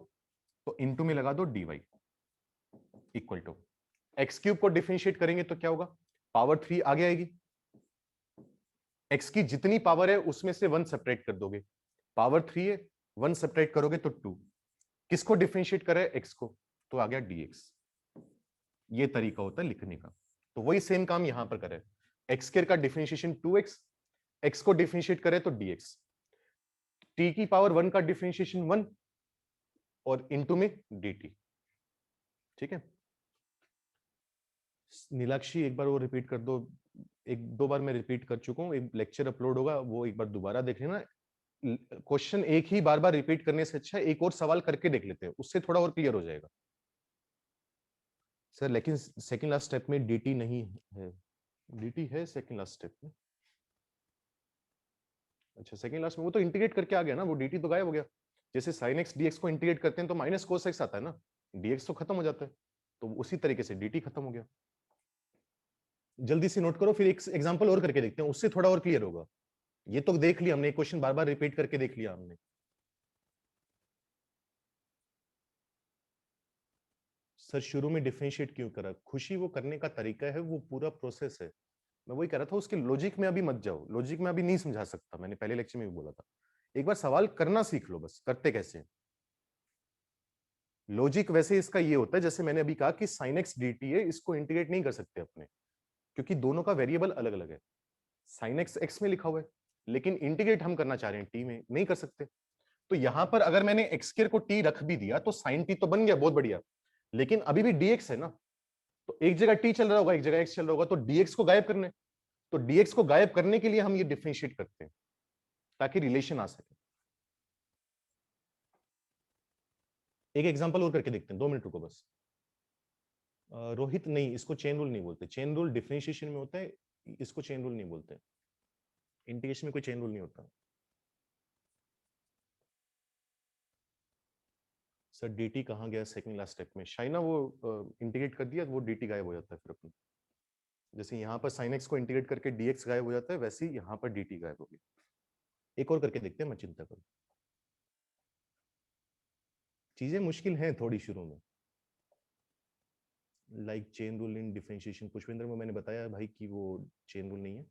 तो इनटू में लगा दो dy equal to x cube को डिफरेंशिएट करेंगे तो क्या होगा, पावर 3 आगे आएगी, एक्स की जितनी पावर है उसमें से 1 सब्ट्रैक्ट कर दोगे, पावर 3 है, 1 सब्ट्रैक्ट करोगे तो 2। किसको डिफरेंशिएट करा है, एक्स को, तो आ गया dx। ये तरीका होता है लिखने का। तो वही सेम काम यहां पर करे, एक्स स्क्वायर का डिफरेंशिएशन 2x, एक्स को डिफरेंशिएट करे तो dx, t की पावर 1 का डिफरेंशिएशन 1 और इनटू में dt। ठीक है नीलाक्षी, एक बार वो रिपीट कर दो, एक दो बार मैं रिपीट कर चुका हूँ, एक लेक्चर अपलोड होगा वो एक बार दोबारा देख लेना। क्वेश्चन एक ही बार बार रिपीट करने से अच्छा एक और सवाल करके देख लेते हैं, उससे थोड़ा और क्लियर हो जाएगा। सर लेकिन सेकंड लास्ट स्टेप में dt नहीं है, dt है सेकंड लास्ट स्टेप में। अच्छा सेकंड लास्ट में वो तो इंटीग्रेट करके आ गया ना, वो dt तो गायब हो गया। जैसे sin x dx को इंटीग्रेट करते हैं तो माइनस cos x आता है ना, dx तो खत्म हो जाता है, तो उसी तरीके से dt खत्म हो गया। जल्दी से नोट करो, फिर एक एग्जांपल और करके देखते हैं, उससे थोड़ा और क्लियर होगा। ये तो देख लिया हमने, क्वेश्चन बार बार रिपीट करके देख लिया हमने। सर शुरू में डिफरेंशिएट क्यों करा, खुशी वो करने का तरीका है, वो पूरा प्रोसेस है। मैं वही कह रहा था, उसके लॉजिक में अभी मत जाओ, लॉजिक में अभी नहीं समझा सकता, मैंने पहले लेक्चर में भी बोला था। एक बार सवाल करना सीख लो, बस करते कैसे हैं। लॉजिक वैसे इसका ये होता है, जैसे मैंने अभी कहा कि sin x dt है, इसको इंटीग्रेट नहीं कर सकते अपने, क्योंकि दोनों का वेरिएबल अलग अलग है। sin x x में लिखा हुआ है, लेकिन इंटीग्रेट हम करना चाह रहे हैं t में, नहीं कर सकते। तो यहां पर अगर मैंने x स्क्वायर को t रख भी दिया तो sin t तो बन गया, बहुत बढ़िया, लेकिन अभी भी dx है ना, तो एक जगह t चल रहा होगा, एक जगह x चल रहा होगा, तो dx को गायब करने, तो dx को गायब करने के लिए हम ये डिफरेंशिएट करते हैं ताकि रिलेशन आ सके। एक एग्जांपल और करके देखते हैं, 2 मिनट रुको बस। रोहित नहीं, इसको चेन रूल नहीं बोलते, चेन रूल डिफरेंशिएशन में होता है, इसको चेन रूल नहीं बोलते, इंटीग्रेशन में कोई चेन रूल नहीं होता। सर dt कहाँ गया सेकंड लास्ट स्टेप में, शाइना वो इंटीग्रेट कर दिया, वो dt गायब हो जाता है फिर अपने, जैसे यहाँ पर sin x को इंटीग्रेट करके dx गायब हो जाता है, वैसे ही यहाँ पर dt गायब हो गया। एक और करके देखते हैं, मैं चिंता करूँ, चीजें मुश्किल हैं थोड़ी शुरू में, like chain rule in differentiation. Pushpendra में मैंने बताया भाई कि वो चेन रूल नहीं है।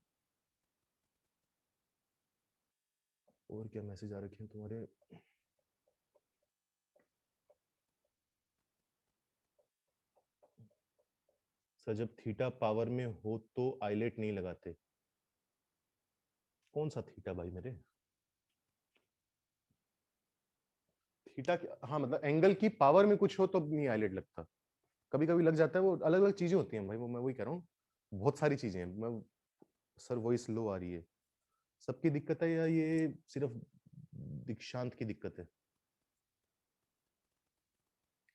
और क्या मैसेज आ रखे हैं तुम्हारे, सर जब थीटा पावर में हो तो आइलेट नहीं लगाते, कौन सा थीटा भाई मेरे, थीटा, हाँ मतलब एंगल की पावर में कुछ हो तो नहीं आइलेट लगता, कभी कभी लग जाता है, वो अलग अलग चीजें होती हैं भाई, वो मैं वही कह रहा हूँ, बहुत सारी चीजें हैं। मैं सर वॉइस लो आ रही है, सबकी दिक्कत है या ये सिर्फ दीक्षांत की दिक्कत है?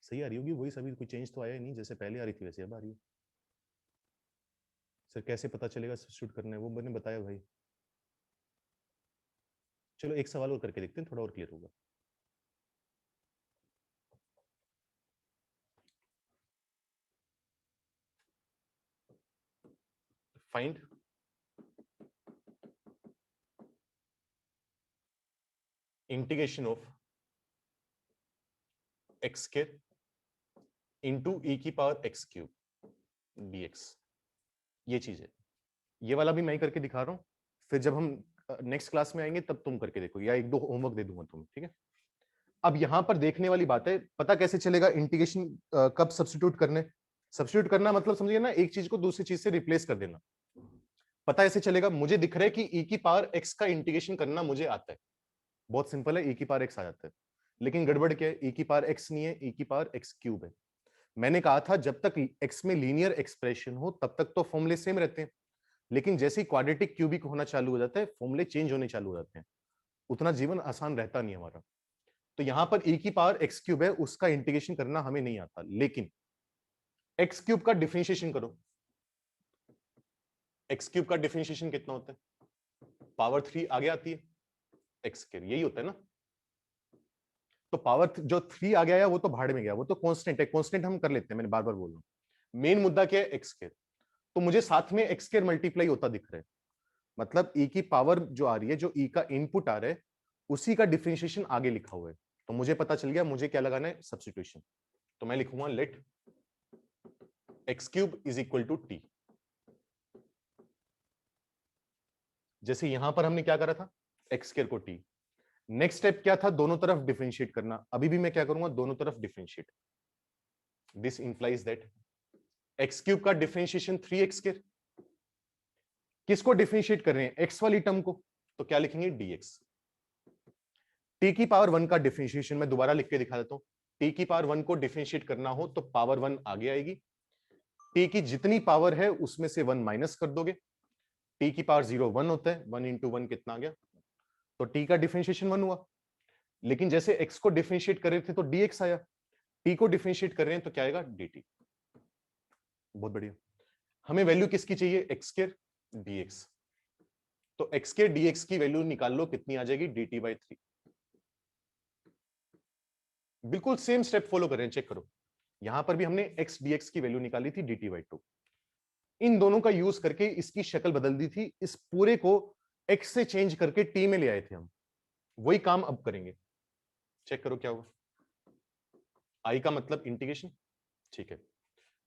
सही आ रही होगी वही, सभी कोई चेंज तो आया ही नहीं, जैसे पहले आ रही थी वैसे अब आ रही है। सर कैसे पता चलेगा सब्स्टिट्यूट करना है, वो मैंने बताया भाई। चलो एक सवाल और करके देखते हैं, थोड़ा और क्लियर होगा। Find integration of x square into e की पावर एक्स क्यूब dx, ये चीज है। ये वाला भी मैं ही करके दिखा रहा हूँ, फिर जब हम नेक्स्ट क्लास में आएंगे तब तुम करके देखो, या एक दो होमवर्क दे दूंगा तुम्हें, ठीक है। अब यहां पर देखने वाली बात है, पता कैसे चलेगा इंटीग्रेशन कब सब्स्टिट्यूट करने, सब्स्टिट्यूट करना मतलब समझिए ना, एक चीज को दूसरी चीज से रिप्लेस कर देना। पता ऐसे चलेगा, मुझे दिख रहा है कि e की पावर x का इंटीग्रेशन करना मुझे आता है, बहुत सिंपल है, e की पावर x आ जाता है, लेकिन गड़बड़ क्या है, e की पावर x नहीं है, e की पावर x क्यूब है। मैंने कहा था जब तक x में लीनियर एक्सप्रेशन हो तब तक तो फॉर्मूले सेम रहते हैं, लेकिन जैसे ही क्वाड्रेटिक क्यूबिक होना चालू हो जाता है, फॉर्मूले चेंज होने चालू हो जाते हैं, उतना जीवन आसान रहता नहीं हमारा। तो यहां पर e की पावर x क्यूब है, उसका इंटीग्रेशन करना हमें नहीं आता, लेकिन x क्यूब का डिफरेंशिएशन करो, x क्यूब का डिफरेंशिएशन कितना होता है, पावर 3 आगे आती है, x स्क्वायर यही होता है ना, तो पावर जो 3 आ गया है वो तो भाड़ में गया, वो तो कांस्टेंट है, कांस्टेंट हम कर लेते हैं, मैंने बार बार बोल रहा हूं, मेन मुद्दा क्या है, एक्स स्क्वायर, तो मुझे साथ में एक्स स्क्वायर मल्टीप्लाई होता दिख रहा है, मतलब e की पावर जो आ रही है, जो e का इनपुट आ रहा है, उसी का डिफरेंशिएशन आगे लिखा हुआ है, तो मुझे पता चल गया मुझे क्या लगाना है, सब्स्टिट्यूशन। तो मैं लिखूंगा let x cube is equal to t, जैसे यहां पर हमने क्या करा था, एक्स स्क्वायर को टी, नेक्स्ट स्टेप क्या था, दोनों तरफ डिफरेंशिएट करना, अभी भी मैं क्या करूंगा, दोनों तरफ differentiate, this implies that x cube का डिफरेंशिएशन 3x स्क्वायर, किसको डिफरेंशिएट कर रहे हैं, एक्स वाली टर्म को, तो क्या लिखेंगे dx। टी की पावर 1 का डिफरेंशिएशन मैं दोबारा लिख के दिखा देता हूं, टी की पावर 1 को डिफरेंशिएट करना हो तो पावर 1 आगे आएगी, टी की जितनी पावर है उसमें से 1 माइनस कर दोगे, टी की पावर 0 1 होता है, 1 इंटू 1 कितना आ गया, तो टी का डिफरेंशिएशन 1 हुआ, लेकिन जैसे एक्स को डिफरेंशिएट कर रहे थे तो dx आया, टी को डिफरेंशिएट कर रहे हैं तो क्या आएगा dt। बहुत बढ़िया, हमें वैल्यू किसकी चाहिए, एक्स स्क्वायर dx, तो एक्स के dx की वैल्यू निकाल लो, कितनी आ जाएगी, dt बाई 3। बिल्कुल सेम स्टेप फॉलो कर रहे हैं, चेक करो, यहां पर भी हमने x dx की वैल्यू निकाली थी dt बाई 2, इन दोनों का यूज करके इसकी शक्ल बदल दी थी, इस पूरे को x से चेंज करके t में ले आए थे हम, वही काम अब करेंगे, चेक करो क्या होगा, i का मतलब इंटीग्रेशन, ठीक है,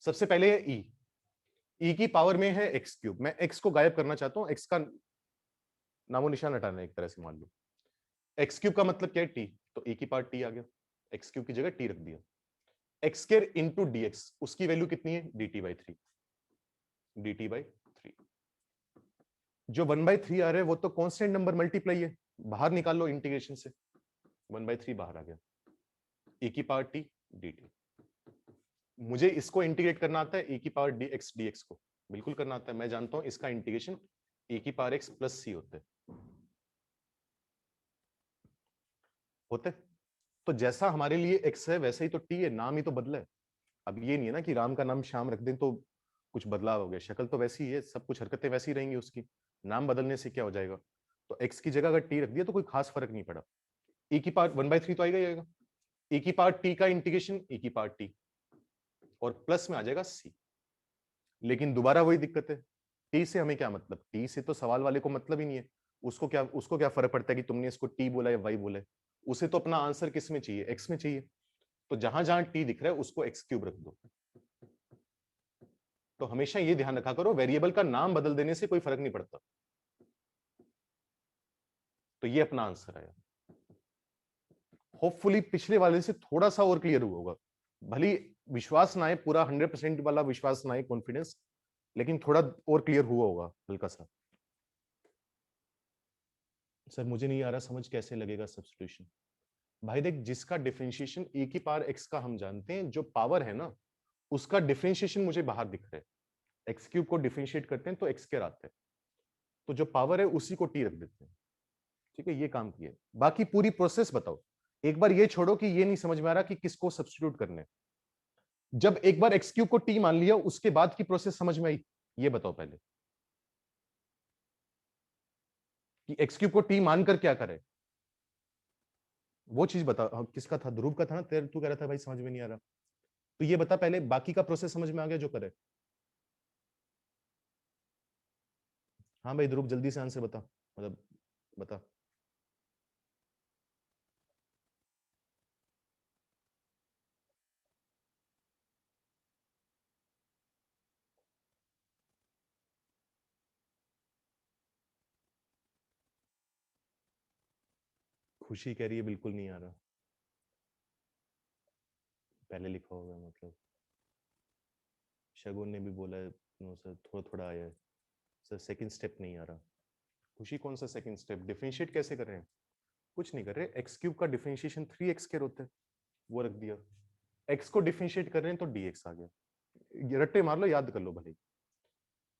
सबसे पहले है e, e की पावर में है x क्यूब, मैं x को गायब करना चाहता हूँ, x का नामो निशान हटाना है एक तरह से, मान लो x क्यूब का मतलब क्या है t, तो e की पावर t आ गया, x क्यूब की जगह t रख दिया, x स्क्वायर इंटू dx, उसकी वैल्यू कितनी है, dt बाई 3, dt बाई 3। जो 1/3 आ रहा है वो तो कांस्टेंट नंबर मल्टीप्लाई है, बाहर निकाल लो इंटीग्रेशन से, 1/3 बाहर आ गया, e की पावर t dt। मुझे इसको इंटीग्रेट करना आता है, e की पावर dx dx को बिल्कुल करना आता है, मैं जानता हूं इसका इंटीग्रेशन e की पावर x प्लस c होते। तो जैसा हमारे लिए x है वैसे ही तो t है, नाम ही तो बदला है। अब ये नहीं है ना कि राम का नाम श्याम रख दें तो कुछ बदलाव हो गया, शक्ल तो वैसी ही है, सब कुछ हरकतें वैसी रहेंगी उसकी, नाम बदलने से क्या हो जाएगा। तो x की जगह अगर t रख दिया तो कोई खास फर्क नहीं पड़ा, e की पावर 1/3 तो आएगा ही आएगा, e की पावर t का इंटीग्रेशन e की पावर t और प्लस में आ जाएगा c। लेकिन दोबारा वही दिक्कत है, टी से हमें क्या मतलब, टी से तो सवाल वाले को मतलब ही नहीं है, उसको क्या फर्क पड़ता है कि तुमने इसको टी बोला या वाई बोला है, उसे तो अपना आंसर किस में चाहिए, एक्स में चाहिए। तो जहां जहां टी दिख रहा है उसको एक्स क्यूब रख दो। तो हमेशा ये ध्यान रखा करो, वेरिएबल का नाम बदल देने से कोई फर्क नहीं पड़ता। तो ये अपना आंसर आया, होपफुली पिछले वाले से थोड़ा सा और क्लियर हुआ होगा, भली विश्वास ना आए, पूरा 100% वाला विश्वास ना आए, कॉन्फिडेंस, लेकिन थोड़ा और क्लियर हुआ होगा हल्का सा। सर मुझे नहीं आ रहा समझ कैसे लगेगा सब्स्टिट्यूशन। भाई देख, जिसका डिफरेंशिएशन e की पावर x का हम जानते हैं, जो पावर है ना उसका डिफरेंशिएशन मुझे बाहर दिख रहा है, x क्यूब को डिफरेंशिएट करते हैं तो x स्क्वायर आता है, तो जो पावर है उसी को t रख देते हैं। ठीक है, ये काम किया। बाकी पूरी प्रोसेस बताओ, एक बार ये छोड़ो कि ये नहीं समझ में आ रहा कि किसको सब्स्टिट्यूट करना है, जब एक बार x क्यूब को t मान लिया उसके बाद की प्रोसेस समझ में आई, ये बताओ पहले कि x क्यूब को t मानकर क्या करे, वो चीज बता। किसका था, ध्रुव का था ना, तेरे तू कह रहा था भाई समझ में नहीं आ रहा, तो ये बता पहले, बाकी का प्रोसेस समझ में आ गया जो करे। हाँ भाई ध्रुव जल्दी से आंसर बता, मतलब बता। खुशी कह रही है बिल्कुल नहीं आ रहा, पहले लिखा होगा मतलब। शगुन ने भी बोला है नो सर, थोड़ा थोड़ा आया है सर, सेकंड स्टेप नहीं आ रहा। खुशी कौन सा सेकंड स्टेप, डिफरेंशिएट कैसे कर रहे हैं, कुछ नहीं कर रहे, एक्स क्यूब का डिफरेंशिएशन 3x स्क्वायर होता है, वो रख दिया, एक्स को डिफरेंशिएट कर रहे हैं तो dx आ गया, ये रट्टे मार लो याद कर लो भले।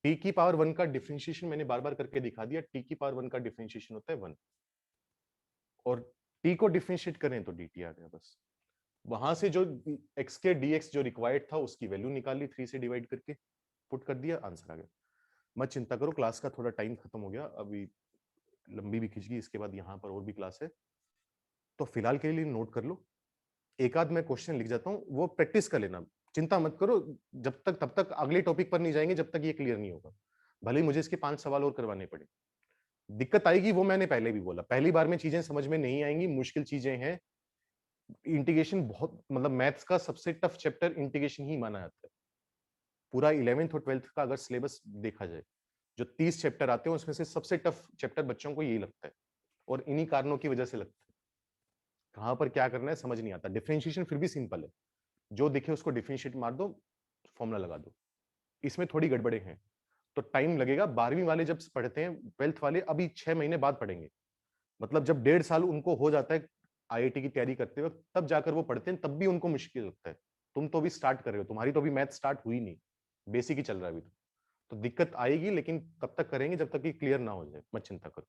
टी की पावर 1 का डिफरेंशिएशन मैंने बार बार करके दिखा दिया, टी की पावर 1 का डिफरेंशिएशन होता है 1, और टी को डिफरेंशिएट करें तो dt आ गया बस। वहां से जो x के dx जो रिक्वायर्ड था उसकी वैल्यू निकाल ली, 3 से डिवाइड करके पुट कर दिया, आंसर आ गया। मत चिंता करो, क्लास का थोड़ा टाइम खत्म हो गया, अभी लंबी भी खिंच गई, इसके बाद यहाँ पर और भी क्लास है, तो फिलहाल के लिए नोट कर लो, एक आध मैं क्वेश्चन लिख जाता हूँ, वो प्रैक्टिस कर लेना, चिंता मत करो, जब तक तब तक अगले टॉपिक पर नहीं जाएंगे जब तक ये क्लियर नहीं होगा, भले ही मुझे इसके 5 सवाल और करवाने पड़े। दिक्कत आएगी, वो मैंने पहले भी बोला, पहली बार में चीजें समझ में नहीं आएंगी, मुश्किल चीजें हैं, इंटीग्रेशन बहुत, मतलब मैथ्स का सबसे टफ चैप्टर इंटीग्रेशन ही माना जाता है, पूरा 11th और 12th का अगर सिलेबस देखा जाए, जो 30 चैप्टर आते हैं उसमें से सबसे टफ चैप्टर बच्चों को यही लगता है, और इन्हीं कारणों की वजह से लगता है, कहाँ पर क्या करना है समझ नहीं आता। डिफरेंशिएशन फिर भी सिंपल है, जो दिखे उसको डिफरेंशिएट मार दो, फॉर्मूला लगा दो, इसमें थोड़ी गड़बड़े हैं, तो टाइम लगेगा। 12वीं वाले जब पढ़ते हैं, 12th वाले अभी 6 महीने बाद पढ़ेंगे, मतलब जब 1.5 साल उनको हो जाता है आईआईटी की तैयारी करते हुए, तब जाकर वो पढ़ते हैं, तब भी उनको मुश्किल लगता है। तुम तो अभी स्टार्ट कर रहे हो, तुम्हारी तो अभी मैथ स्टार्ट हुई नहीं, बेसिक ही चल रहा है अभी तो दिक्कत आएगी, लेकिन कब तक करेंगे, जब तक कि क्लियर ना हो जाए, मत चिंता करो।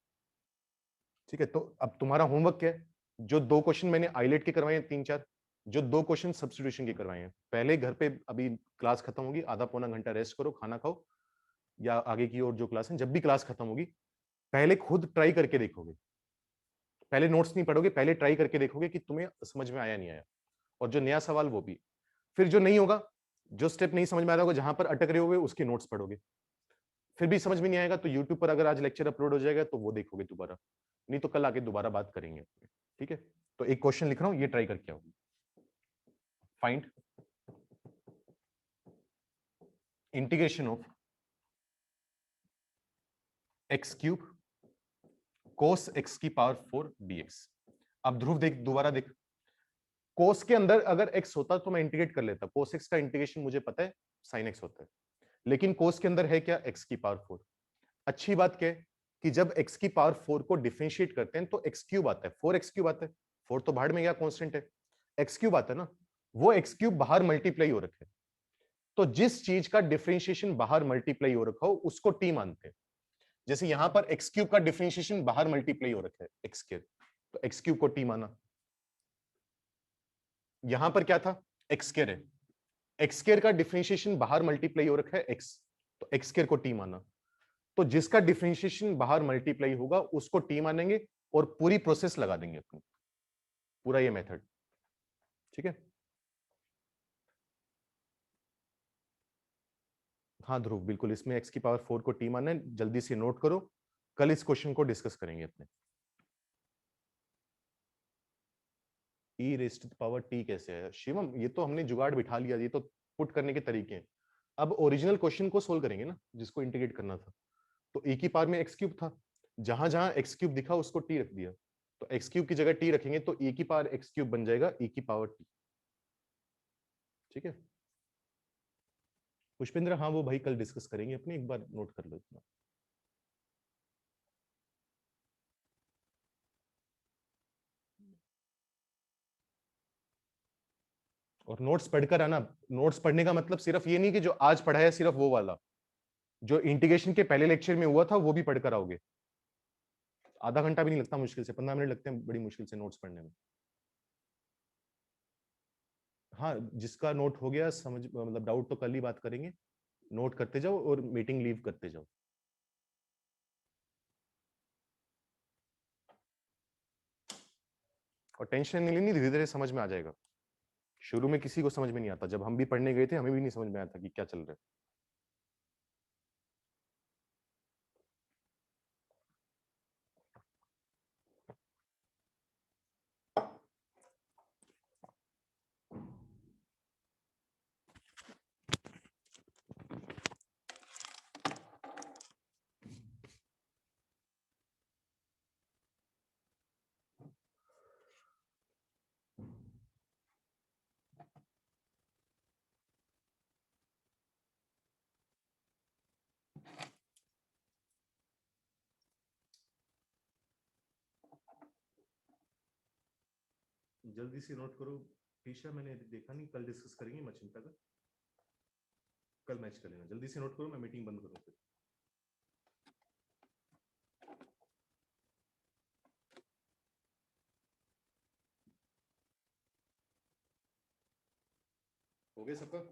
ठीक है, तो अब तुम्हारा होमवर्क क्या है, जो 2 क्वेश्चन मैंने आइलेट के करवाए हैं, 3-4, जो 2 क्वेश्चन सब्स्टिट्यूशन के करवाए हैं, पहले घर पे अभी क्लास खत्म होगी, आधा पौना घंटा रेस्ट करो, खाना खाओ, या आगे की और जो क्लास है, जब भी क्लास खत्म होगी पहले खुद ट्राई करके देखोगे, पहले नोट्स नहीं पढ़ोगे, पहले ट्राई करके देखोगे कि तुम्हें समझ में आया नहीं आया, और जो नया सवाल वो भी, फिर जो नहीं होगा, जो स्टेप नहीं समझ में आ रहा होगा, जहां पर अटक रहे होगे उसके नोट्स पढ़ोगे, फिर भी समझ में नहीं आएगा तो यूट्यूब पर अगर आज लेक्चर अपलोड हो जाएगा तो वो देखोगे दोबारा, नहीं तो कल आके दोबारा बात करेंगे। ठीक है, तो एक क्वेश्चन लिख रहा हूं, ये ट्राई करके आओ। Find integration of x cube cos x की पावर 4 डीएक्स। अब ध्रुव देख, दोबारा देख, कोस के अंदर अगर एक्स होता तो मैं इंटीग्रेट कर लेता, कोस एक्स का इंटीग्रेशन मुझे पता है साइन एक्स होता है, लेकिन कोस के अंदर है क्या, एक्स की पावर 4। अच्छी बात क्या है कि जब एक्स की पावर 4 को डिफरेंशिएट करते हैं तो एक्स क्यूब आता है, 4 एक्स क्यूब आता है, 4 तो बाहर में गया कांस्टेंट है, एक्स क्यूब आता है ना, वो एक्स क्यूब बाहर मल्टीप्लाई हो रखा है। तो जिस चीज का डिफरेंशिएशन बाहर मल्टीप्लाई हो रखा हो उसको टी मानते हैं। जैसे यहां पर एक्स क्यूब का डिफरेंशिएशन बाहर मल्टीप्लाई हो रखा है एक्स क्यूब, तो एक्स क्यूब को टी माना। यहां पर क्या था, एक्स स्क्वायर है, एक्स स्क्वायर का डिफरेंशिएशन बाहर मल्टीप्लाई हो रखा है एक्स, तो एक्स स्क्वायर को टी माना। तो जिसका डिफरेंशिएशन बाहर मल्टीप्लाई होगा उसको टी मानेंगे और पूरी प्रोसेस लगा देंगे अपनी, पूरा ये मेथड। ठीक है, हाँ ध्रुव बिल्कुल, इसमें एक्स की पावर 4 को टी मानना है, जल्दी से नोट करो, कल इस क्वेश्चन को डिस्कस करेंगे अपने। ई रेस्ट पावर टी कैसे है शिवम, ये तो हमने जुगाड़ बिठा लिया, ये तो पुट करने के तरीके हैं। अब ओरिजिनल क्वेश्चन को सोल्व करेंगे ना, जिसको इंटीग्रेट करना था। तो ए की पावर में एक्स क्यूब था, जहां जहां एक्स क्यूब दिखा उसको टी रख दिया, तो एक्स क्यूब की जगह टी रखेंगे तो ए की पावर एक्स क्यूब बन जाएगा ए की पावर टी। ठीक है पुष्पेंद्र, हाँ वो भाई कल डिस्कस करेंगे अपने, एक बार नोट कर लो इतना। और नोट्स पढ़कर आना, नोट्स पढ़ने का मतलब सिर्फ ये नहीं कि जो आज पढ़ा है सिर्फ वो वाला, जो इंटीग्रेशन के पहले लेक्चर में हुआ था वो भी पढ़कर आओगे। आधा घंटा भी नहीं लगता, मुश्किल से 15 मिनट लगते हैं बड़ी मुश्किल से नोट्स पढ़ने में। हाँ जिसका नोट हो गया समझ, मतलब डाउट तो कल ही बात करेंगे, नोट करते जाओ और मीटिंग लीव करते जाओ। और टेंशन नहीं लेनी, धीरे धीरे समझ में आ जाएगा। शुरू में किसी को समझ में नहीं आता, जब हम भी पढ़ने गए थे हमें भी नहीं समझ में आया था कि क्या चल रहा है। जल्दी से नोट करो। टीशा मैंने देखा नहीं, कल डिस्कस करेंगे, मत चिंता कर, कल मैच कर लेना, जल्दी से नोट करो, मैं मीटिंग बंद करूँ फिर। हो गया सबका,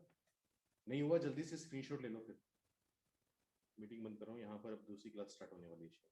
नहीं हुआ जल्दी से स्क्रीनशॉट ले लो फिर। मीटिंग बंद कर रहा हूँ, यहाँ पर अब दूसरी क्लास स्टार्ट होने वाली है।